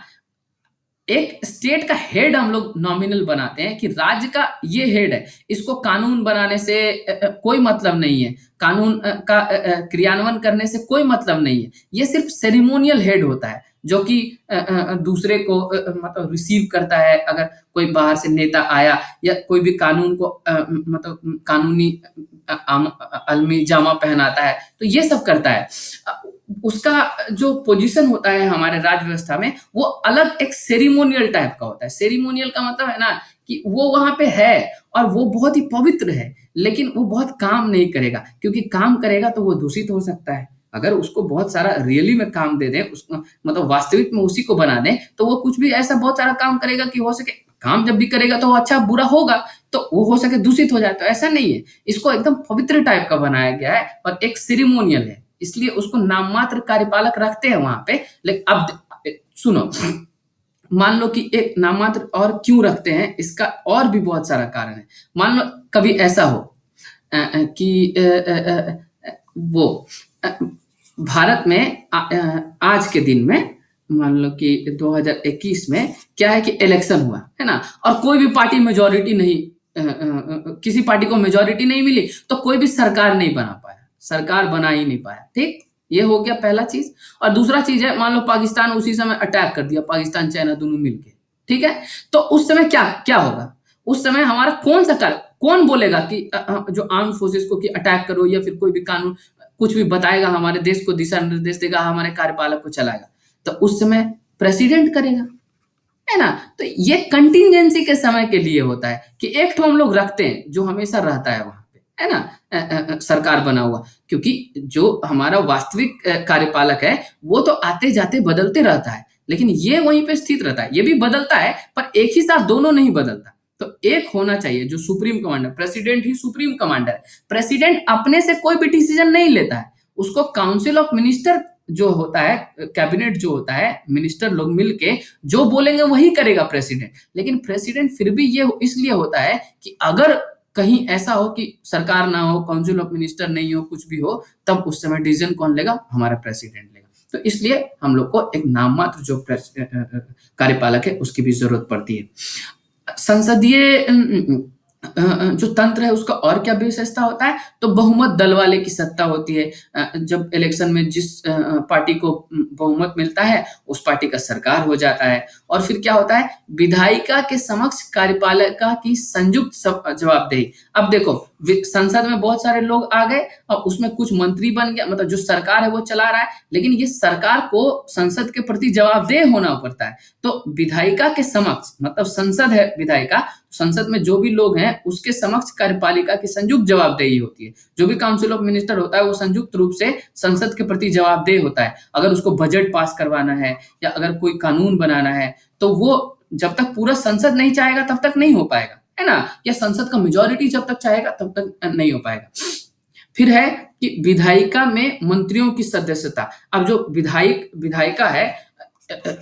एक स्टेट का हेड हम लोग नॉमिनल बनाते हैं कि राज्य का ये हेड है, इसको कानून बनाने से कोई मतलब नहीं है, कानून का क्रियान्वयन करने से कोई मतलब नहीं है। ये सिर्फ सेरिमोनियल हेड होता है जो कि दूसरे को मतलब रिसीव करता है। अगर कोई बाहर से नेता आया या कोई भी कानून को मतलब कानूनी अलमी जामा पहनाता है तो ये सब करता है। उसका जो पोजीशन होता है हमारे राज्य व्यवस्था में वो अलग एक सेरिमोनियल टाइप का होता है। सेरिमोनियल का मतलब है ना कि वो वहां पे है और वो बहुत ही पवित्र है, लेकिन वो बहुत काम नहीं करेगा, क्योंकि काम करेगा तो वो दूषित हो सकता है। अगर उसको बहुत सारा रियली में काम दे दें, उसको मतलब वास्तविक में उसी को बना दें, तो वो कुछ भी ऐसा बहुत सारा काम करेगा कि हो सके काम जब भी करेगा तो वो अच्छा बुरा होगा, तो वो हो सके दूषित हो जाए। तो ऐसा नहीं है, इसको एकदम पवित्र टाइप का बनाया गया है और एक सेरिमोनियल है, इसलिए उसको नाम मात्र कार्यपालक रखते हैं वहां पे। लेकिन अब सुनो, मान लो कि एक नाम मात्र और क्यों रखते हैं, इसका और भी बहुत सारा कारण है। मान लो कभी ऐसा हो कि वो भारत में आज के दिन में मान लो कि 2021 में क्या है कि इलेक्शन हुआ है ना, और कोई भी पार्टी मेजोरिटी नहीं, किसी पार्टी को मेजोरिटी नहीं मिली, तो कोई भी सरकार नहीं बना पाया, सरकार बना ही नहीं पाया। ठीक, ये हो गया पहला चीज। और दूसरा चीज है, मान लो पाकिस्तान उसी समय अटैक कर दिया, पाकिस्तान चाइना दोनों मिलके, ठीक है, तो उस समय क्या क्या होगा, उस समय हमारा कौन सा कार्य, कौन बोलेगा कि जो आर्म फोर्सेस को कि अटैक करो, या फिर कोई भी कानून कुछ भी बताएगा, हमारे देश को दिशा निर्देश देगा, हमारे कार्यपालक को चलाएगा, तो उस समय प्रेसिडेंट करेगा, है ना। तो ये कंटिजेंसी के समय के लिए होता है कि एक ठो हम लोग रखते हैं जो हमेशा रहता है वहां पे, है ना, सरकार बना हुआ, क्योंकि जो हमारा वास्तविक कार्यपालक है वो तो आते जाते बदलते रहता है, लेकिन ये वहीं पे स्थित रहता है। ये भी बदलता है पर एक ही साथ दोनों नहीं बदलता, तो एक होना चाहिए जो सुप्रीम कमांडर, प्रेसिडेंट ही सुप्रीम कमांडर है। प्रेसिडेंट अपने से कोई भी डिसीजन नहीं लेता है, उसको काउंसिल ऑफ मिनिस्टर जो होता है, कैबिनेट जो होता है, मिनिस्टर लोग मिलके जो बोलेंगे वही करेगा प्रेसिडेंट। लेकिन प्रेसिडेंट फिर भी ये इसलिए होता है कि अगर कहीं ऐसा हो कि सरकार ना हो, काउंसिल ऑफ मिनिस्टर नहीं हो, कुछ भी हो, तब उस समय डिसीजन कौन लेगा, हमारा प्रेसिडेंट लेगा। तो इसलिए हम लोग को एक नाम मात्र जो कार्यपालक है उसकी भी जरूरत पड़ती है। संसदीय जो तंत्र है उसका और क्या विशेषता होता है, तो बहुमत दल वाले की सत्ता होती है। जब इलेक्शन में जिस पार्टी को बहुमत मिलता है उस पार्टी का सरकार हो जाता है। और फिर क्या होता है, विधायिका के समक्ष कार्यपालिका की संयुक्त जवाबदेही। अब देखो संसद में बहुत सारे लोग आ गए और उसमें कुछ मंत्री बन गया, मतलब जो सरकार है वो चला रहा है, लेकिन ये सरकार को संसद के प्रति जवाबदेह होना पड़ता है। तो विधायिका के समक्ष, मतलब संसद है विधायिका, संसद में जो भी लोग हैं उसके समक्ष कार्यपालिका की संयुक्त जवाबदेही होती है। जो भी काउंसिल ऑफ मिनिस्टर होता है वो संयुक्त रूप से संसद के प्रति जवाबदेह होता है। अगर उसको बजट पास करवाना है या अगर कोई कानून बनाना है तो वो जब तक पूरा संसद नहीं चाहेगा तब तक नहीं हो पाएगा, है ना? या संसद का मेजॉरिटी जब तक चाहेगा तब तक नहीं हो पाएगा। फिर है कि विधायिका में मंत्रियों की सदस्यता। अब जो विधायिका है,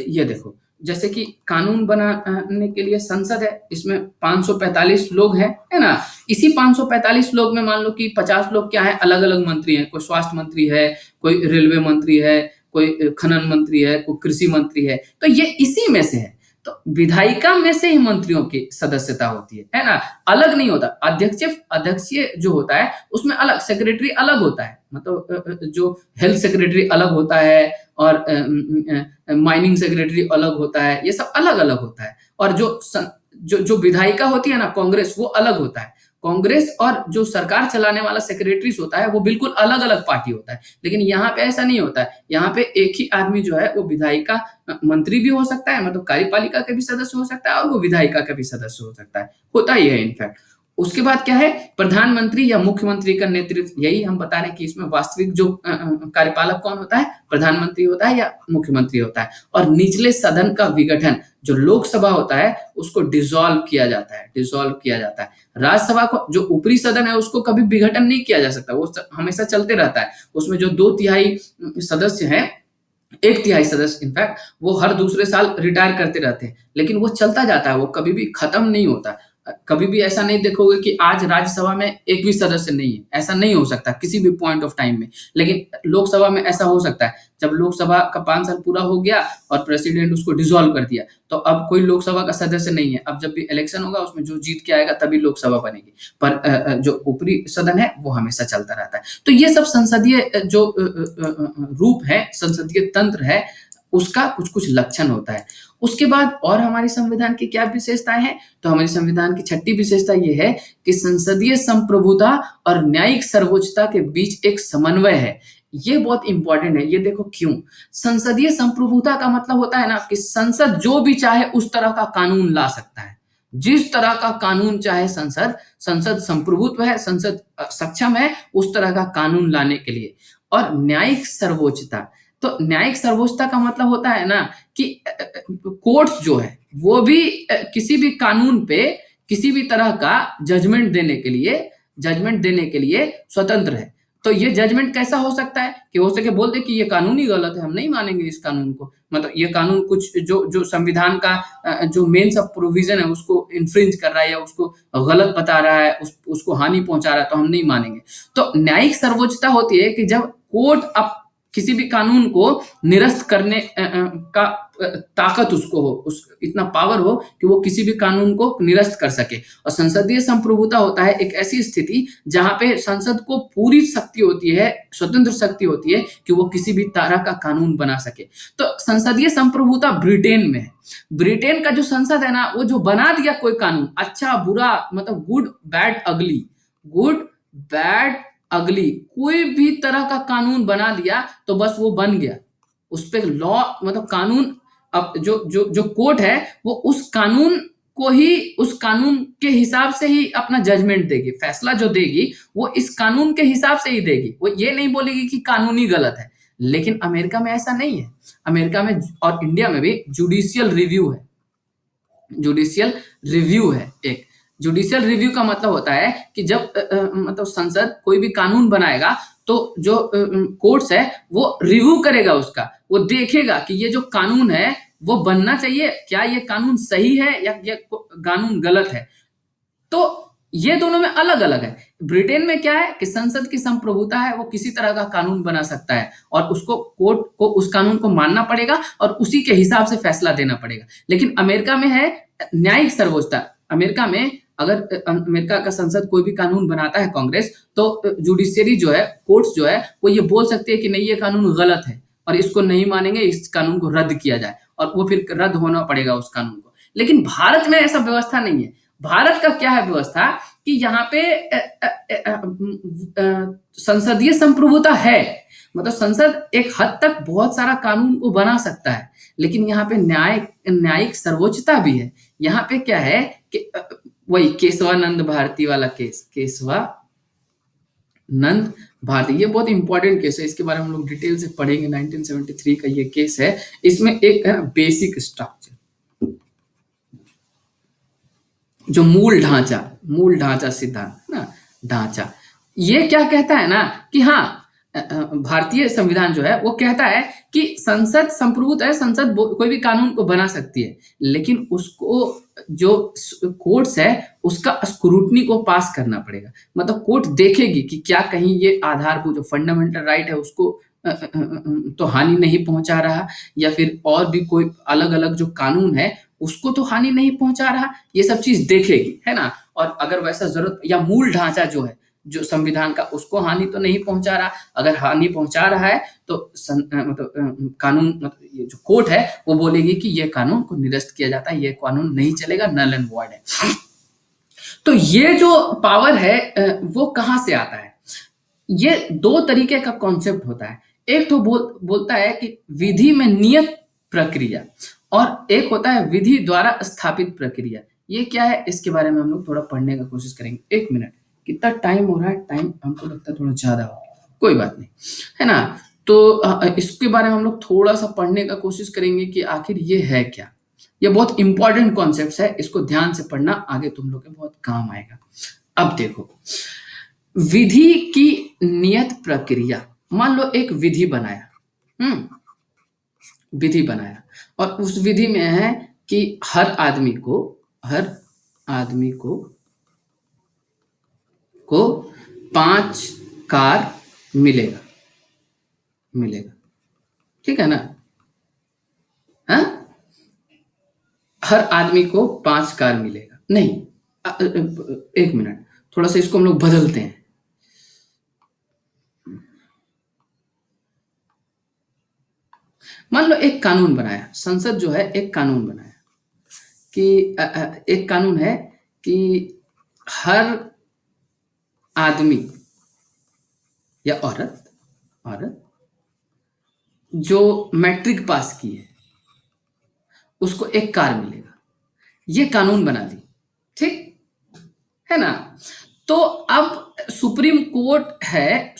ये देखो, जैसे कि कानून बनाने के लिए संसद है, इसमें 545 लोग हैं, है ना? इसी 545 लोग में मान लो कि 50 लोग क्या है, अलग अलग मंत्री हैं। कोई स्वास्थ्य मंत्री है, कोई रेलवे मंत्री है, कोई खनन मंत्री है, कोई कृषि मंत्री है, तो ये इसी में से है। तो विधायिका में से ही मंत्रियों की सदस्यता होती है ना? अलग नहीं होता। अध्यक्षीय जो होता है उसमें अलग सेक्रेटरी अलग होता है, मतलब जो हेल्थ सेक्रेटरी अलग होता है और माइनिंग सेक्रेटरी अलग होता है, ये सब अलग अलग होता है। और जो विधायिका होती है ना, कांग्रेस, वो अलग होता है। कांग्रेस और जो सरकार चलाने वाला सेक्रेटरीज होता है वो बिल्कुल अलग अलग पार्टी होता है। लेकिन यहाँ पे ऐसा नहीं होता है। यहाँ पे एक ही आदमी जो है वो विधायिका मंत्री भी हो सकता है, मतलब कार्यपालिका का भी सदस्य हो सकता है, और वो विधायिका का भी सदस्य हो सकता है, होता ही है इनफैक्ट। उसके बाद क्या है, प्रधानमंत्री या मुख्यमंत्री का नेतृत्व। यही हम बता रहे हैं कि इसमें वास्तविक जो कार्यपालक कौन होता है, प्रधानमंत्री होता है या मुख्यमंत्री होता है। और निचले सदन का विघटन, जो लोकसभा होता है उसको डिसॉल्व किया जाता है। राज्यसभा को, जो ऊपरी सदन है, उसको कभी विघटन नहीं किया जा सकता, वो हमेशा चलते रहता है। उसमें जो 2/3 सदस्य हैं, 1/3 सदस्य इनफैक्ट, वो हर दूसरे साल रिटायर करते रहते हैं, लेकिन वो चलता जाता है, वो कभी भी खत्म नहीं होता। कभी भी ऐसा नहीं देखोगे कि आज राज्यसभा में एक भी सदस्य नहीं है, ऐसा नहीं हो सकता किसी भी पॉइंट ऑफ टाइम में। लेकिन लोकसभा में ऐसा हो सकता है, जब लोकसभा का 5 साल पूरा हो गया और प्रेसिडेंट उसको डिसॉल्व कर दिया, तो अब कोई लोकसभा का सदस्य नहीं है। अब जब भी इलेक्शन होगा उसमें जो जीत के आएगा तभी लोकसभा बनेगी, पर जो ऊपरी सदन है वो हमेशा चलता रहता है। तो ये सब संसदीय जो रूप है, संसदीय तंत्र है, उसका कुछ कुछ लक्षण होता है। उसके बाद और हमारे संविधान की क्या विशेषताएं हैं, तो हमारे संविधान की 6ठी विशेषता ये है कि संसदीय संप्रभुता और न्यायिक सर्वोच्चता के बीच एक समन्वय है। ये बहुत इंपॉर्टेंट है। ये देखो क्यों। संसदीय संप्रभुता का मतलब होता है ना कि संसद जो भी चाहे उस तरह का कानून ला सकता है, जिस तरह का कानून चाहे संसद संप्रभुत्व है, संसद सक्षम है उस तरह का कानून लाने के लिए। और न्यायिक सर्वोच्चता, तो न्यायिक सर्वोच्चता का मतलब होता है ना कि कोर्ट्स जो है वो भी किसी भी कानून पे किसी भी तरह का जजमेंट देने के लिए स्वतंत्र है। तो ये जजमेंट कैसा हो सकता है कि हो सके बोल दे कि ये कानून ही गलत है, हम नहीं मानेंगे इस कानून को, मतलब ये कानून कुछ जो संविधान का जो मेन सब प्रोविजन है उसको इन्फ्रिंज कर रहा है या उसको गलत बता रहा है, उसको हानि पहुंचा रहा है, तो हम नहीं मानेंगे। तो न्यायिक सर्वोच्चता होती है कि जब कोर्ट अब किसी भी कानून को निरस्त करने का ताकत उसको हो, इतना पावर हो कि वो किसी भी कानून को निरस्त कर सके। और संसदीय संप्रभुता होता है एक ऐसी स्थिति जहां पे संसद को पूरी शक्ति होती है, स्वतंत्र शक्ति होती है कि वो किसी भी तरह का कानून बना सके। तो संसदीय संप्रभुता ब्रिटेन में है। ब्रिटेन का जो संसद है ना, वो जो बना दिया कोई कानून, अच्छा बुरा, मतलब गुड बैड अगली, कोई भी तरह का कानून बना दिया तो बस वो बन गया। उस पे लॉ, मतलब कानून, अब जो कोर्ट है वो उस कानून के हिसाब से ही अपना जजमेंट देगी, फैसला जो देगी वो इस कानून के हिसाब से ही देगी, वो ये नहीं बोलेगी कि कानून ही गलत है। लेकिन अमेरिका में ऐसा नहीं है। अमेरिका में और इंडिया में भी जुडिशियल रिव्यू है एक। जुडिशियल रिव्यू का मतलब होता है कि जब मतलब संसद कोई भी कानून बनाएगा तो जो कोर्ट्स है वो रिव्यू करेगा उसका, वो देखेगा कि ये जो कानून है वो बनना चाहिए, क्या ये कानून सही है या कानून गलत है। तो ये दोनों में अलग अलग है। ब्रिटेन में क्या है कि संसद की संप्रभुता है, वो किसी तरह का कानून बना सकता है और उसको कोर्ट को उस कानून को मानना पड़ेगा और उसी के हिसाब से फैसला देना पड़ेगा। लेकिन अमेरिका में है न्यायिक सर्वोच्चता। अमेरिका में अगर अमेरिका का संसद कोई भी कानून बनाता है कांग्रेस, तो जुडिशियरी जो है, कोर्ट्स जो है, वो ये बोल सकते हैं कि नहीं ये कानून गलत है और इसको नहीं मानेंगे, इस कानून को रद्द किया जाए, और वो फिर रद्द होना पड़ेगा उस कानून को। लेकिन भारत में ऐसा व्यवस्था नहीं है। भारत का क्या है व्यवस्था कि यहाँ पे संसदीय संप्रभुता है, मतलब संसद एक हद तक बहुत सारा कानून को बना सकता है, लेकिन यहाँ पे न्यायिक सर्वोच्चता भी है। यहाँ पे क्या है कि वही केशवानंद भारती वाला केशवानंद भारती, ये बहुत इंपॉर्टेंट केस है, इसके बारे में हम लोग डिटेल से पढ़ेंगे। 1973 का ये केस है। इसमें एक है बेसिक स्ट्रक्चर, जो मूल ढांचा सिद्धांत ना, ढांचा, ये क्या कहता है ना कि हाँ, भारतीय संविधान जो है वो कहता है कि संसद संप्रभुत्व है, संसद कोई भी कानून को बना सकती है, लेकिन उसको जो कोर्ट्स है उसका स्क्रूटनी को पास करना पड़ेगा। मतलब कोर्ट देखेगी कि क्या कहीं ये आधारभूत जो फंडामेंटल राइट है उसको तो हानि नहीं पहुंचा रहा, या फिर और भी कोई अलग अलग जो कानून है उसको तो हानि नहीं पहुंचा रहा, ये सब चीज देखेगी, है ना। और अगर वैसा जरूरत, या मूल ढांचा जो है जो संविधान का, उसको हानि तो नहीं पहुंचा रहा, अगर हानि पहुंचा रहा है तो मतलब कानून, मतलब ये जो कोर्ट है वो बोलेगी कि ये कानून को निरस्त किया जाता है, ये कानून नहीं चलेगा, नल एंड वॉइड है। तो ये जो पावर है वो कहां से आता है? ये दो तरीके का कॉन्सेप्ट होता है। एक तो बोलता है कि विधि में नियत प्रक्रिया, और एक होता है विधि द्वारा स्थापित प्रक्रिया। ये क्या है, इसके बारे में हम लोग थोड़ा पढ़ने का कोशिश करेंगे। एक मिनट, कितना टाइम हो रहा है? टाइम हमको लगता है थोड़ा ज्यादा हो गया, कोई बात नहीं, है ना। तो इसके बारे में हम लोग थोड़ा सा पढ़ने का कोशिश करेंगे कि आखिर ये है क्या। ये बहुत इंपॉर्टेंट कॉन्सेप्ट है, इसको ध्यान से पढ़ना, आगे तुम लोग के बहुत काम आएगा। अब देखो, विधि की नियत प्रक्रिया, मान लो एक विधि बनाया, विधि बनाया, और उस विधि में है कि हर आदमी को 5 कार मिलेगा, ठीक है ना। हाँ, हर आदमी को 5 कार मिलेगा, नहीं, एक मिनट, थोड़ा सा इसको हम लोग बदलते हैं। मान लो एक कानून बनाया, संसद जो है एक कानून बनाया कि एक कानून है कि हर आदमी या औरत जो मैट्रिक पास की है उसको 1 कार मिलेगा। ये कानून बना दी, ठीक है ना। तो अब सुप्रीम कोर्ट है,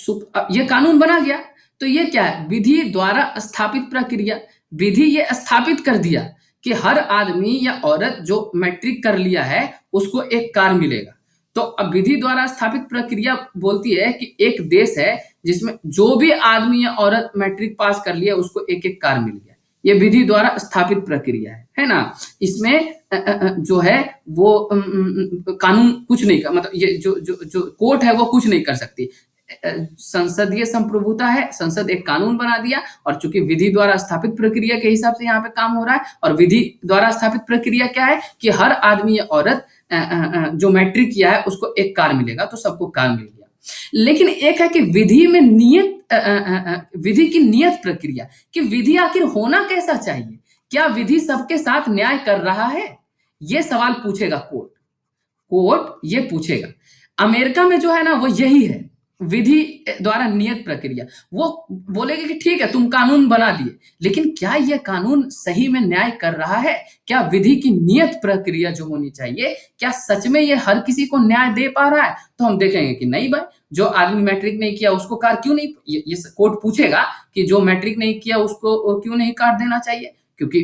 ये कानून बना गया, तो ये क्या है, विधि द्वारा स्थापित प्रक्रिया। विधि ये स्थापित कर दिया कि हर आदमी या औरत जो मैट्रिक कर लिया है उसको 1 कार मिलेगा। तो अब विधि द्वारा स्थापित प्रक्रिया बोलती है कि एक देश है जिसमें जो भी आदमी या औरत मैट्रिक पास कर लिया उसको 1-1 कार मिल गया। ये विधि द्वारा स्थापित प्रक्रिया है ना। इसमें जो है वो कानून कुछ नहीं कर, मतलब ये जो कोर्ट है वो कुछ नहीं कर सकती। संसदीय संप्रभुता है, संसद एक कानून बना दिया, और चूंकि विधि द्वारा स्थापित प्रक्रिया के हिसाब से यहाँ पे काम हो रहा है, और विधि द्वारा स्थापित प्रक्रिया क्या है कि हर आदमी या औरत जो मैट्रिक किया है उसको 1 कार मिलेगा, तो सबको कार मिल गया। लेकिन एक है कि विधि में विधि की नियत प्रक्रिया, कि विधि आखिर होना कैसा चाहिए, क्या विधि सबके साथ न्याय कर रहा है, ये सवाल पूछेगा कोर्ट ये पूछेगा। अमेरिका में जो है ना वो यही है, विधि द्वारा नियत प्रक्रिया। वो बोलेगी कि ठीक है तुम कानून बना दिए, लेकिन क्या ये कानून सही में न्याय कर रहा है? क्या विधि की नियत प्रक्रिया जो होनी चाहिए, क्या सच में ये हर किसी को न्याय दे पा रहा है? तो हम देखेंगे कि नहीं भाई, जो आदमी मैट्रिक नहीं किया उसको कार क्यों नहीं, ये कोर्ट पूछेगा कि जो मैट्रिक नहीं किया उसको क्यों नहीं कार देना चाहिए, क्योंकि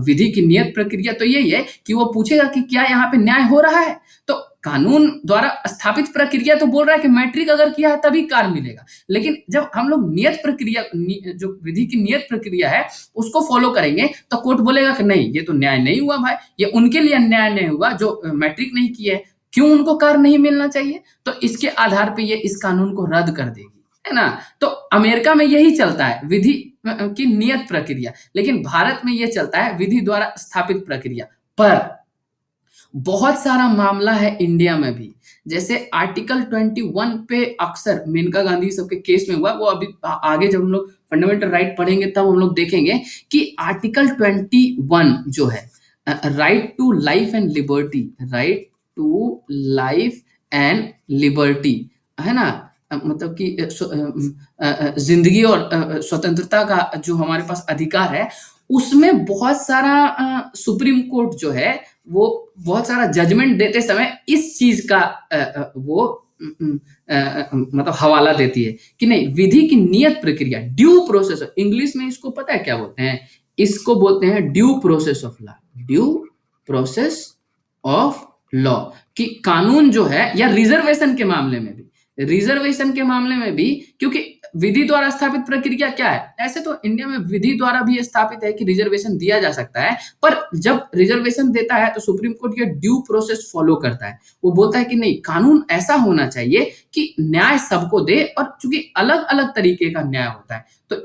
विधि की नियत प्रक्रिया तो यही है कि वो पूछेगा कि क्या यहाँ पे न्याय हो रहा है। तो कानून द्वारा स्थापित प्रक्रिया तो बोल रहा है कि मैट्रिक अगर किया है तभी कार मिलेगा, लेकिन जब हम लोग नियत प्रक्रिया, जो विधि की नियत प्रक्रिया है उसको फॉलो करेंगे, तो कोर्ट बोलेगा कि नहीं ये तो न्याय नहीं हुआ भाई, ये उनके लिए न्याय नहीं हुआ जो मैट्रिक नहीं किए, क्यों उनको कार नहीं मिलना चाहिए। तो इसके आधार पर ये इस कानून को रद्द कर देगी, है ना। तो अमेरिका में यही चलता है, विधि की नियत प्रक्रिया, लेकिन भारत में यह चलता है विधि द्वारा स्थापित प्रक्रिया। पर बहुत सारा मामला है इंडिया में भी, जैसे आर्टिकल 21 पे अक्सर मेनका गांधी सबके केस में हुआ, वो अभी आगे जब हम लोग फंडामेंटल राइट पढ़ेंगे तब हम लोग देखेंगे कि आर्टिकल 21 जो है, right to life and liberty, right to life and liberty, है ना, मतलब कि जिंदगी और स्वतंत्रता का जो हमारे पास अधिकार है, उसमें बहुत सारा सुप्रीम कोर्ट जो है वो बहुत सारा जजमेंट देते समय इस चीज का वो मतलब हवाला देती है कि नहीं, विधि की नियत प्रक्रिया, ड्यू प्रोसेस, इंग्लिश में इसको पता है क्या बोलते हैं, इसको बोलते हैं due process of law, due process of law, कि कानून जो है, या रिजर्वेशन के मामले में भी, क्योंकि विधि द्वारा स्थापित प्रक्रिया क्या है, ऐसे तो इंडिया में विधि द्वारा भी स्थापित है कि रिजर्वेशन दिया जा सकता है, पर जब रिजर्वेशन देता है तो सुप्रीम कोर्ट ये ड्यू प्रोसेस फॉलो करता है। वो बोलता है कि नहीं, कानून ऐसा होना चाहिए कि न्याय सबको दे, और चूंकि अलग अलग तरीके का न्याय होता है, तो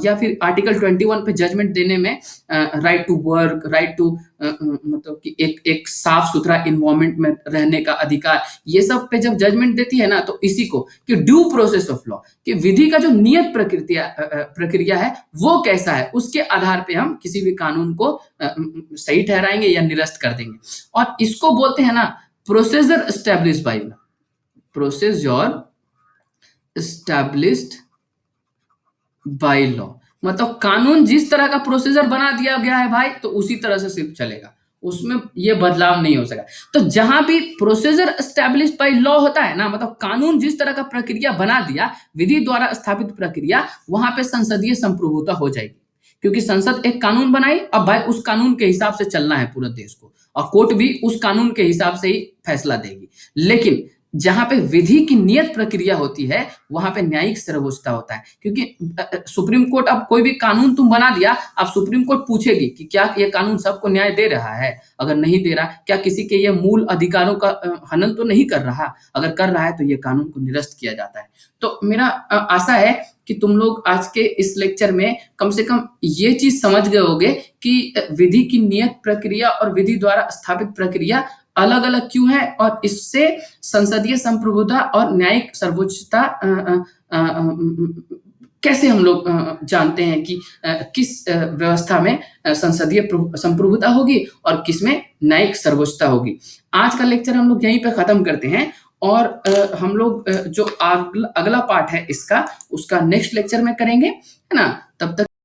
या फिर आर्टिकल 21 पे जजमेंट देने में right to work, right to मतलब कि एक साफ सुथरा इन्वायरमेंट में रहने का अधिकार, ये सब पे जब जजमेंट देती है ना, तो इसी को कि ड्यू प्रोसेस ऑफ लॉ, कि विधि का जो नियत प्रक्रिया है वो कैसा है, उसके आधार पे हम किसी भी कानून को सही ठहराएंगे या निरस्त कर देंगे। और इसको बोलते हैं ना procedure established by law, procedure established by law, मतलब कानून जिस तरह का प्रोसीजर बना दिया गया है भाई, तो उसी तरह से सिर्फ चलेगा, उसमें ये बदलाव नहीं हो सका। तो जहां भी प्रोसीजर एस्टैब्लिश्ड बाय लॉ होता है ना, मतलब कानून जिस तरह का प्रक्रिया बना दिया, विधि द्वारा स्थापित प्रक्रिया, वहां पे संसदीय संप्रभुता हो जाएगी, क्योंकि संसद एक कानून बनाई, अब भाई उस कानून के हिसाब से चलना है पूरे देश को, और कोर्ट भी उस कानून के हिसाब से ही फैसला देगी। लेकिन जहां पे विधि की नियत प्रक्रिया होती है, वहां पे न्यायिक सर्वोच्चता होता है, क्योंकि सुप्रीम कोर्ट, अब कोई भी कानून तुम बना दिया, अब सुप्रीम कोर्ट पूछेगी कि क्या ये कानून सबको न्याय दे रहा है, अगर नहीं दे रहा, क्या किसी के ये मूल अधिकारों का हनन तो नहीं कर रहा, अगर कर रहा है तो ये कानून को निरस्त किया जाता है। तो मेरा आशा है कि तुम लोग आज के इस लेक्चर में कम से कम ये चीज समझ गए होगे कि विधि की नियत प्रक्रिया और विधि द्वारा स्थापित प्रक्रिया अलग अलग क्यों है, और इससे संसदीय संप्रभुता और न्यायिक सर्वोच्चता कैसे हम लोग जानते हैं कि किस व्यवस्था में संसदीय संप्रभुता होगी और किसमें न्यायिक सर्वोच्चता होगी। आज का लेक्चर हम लोग यहीं पे खत्म करते हैं, और हम लोग जो अगला पार्ट है इसका, उसका नेक्स्ट लेक्चर में करेंगे, है ना। तब तक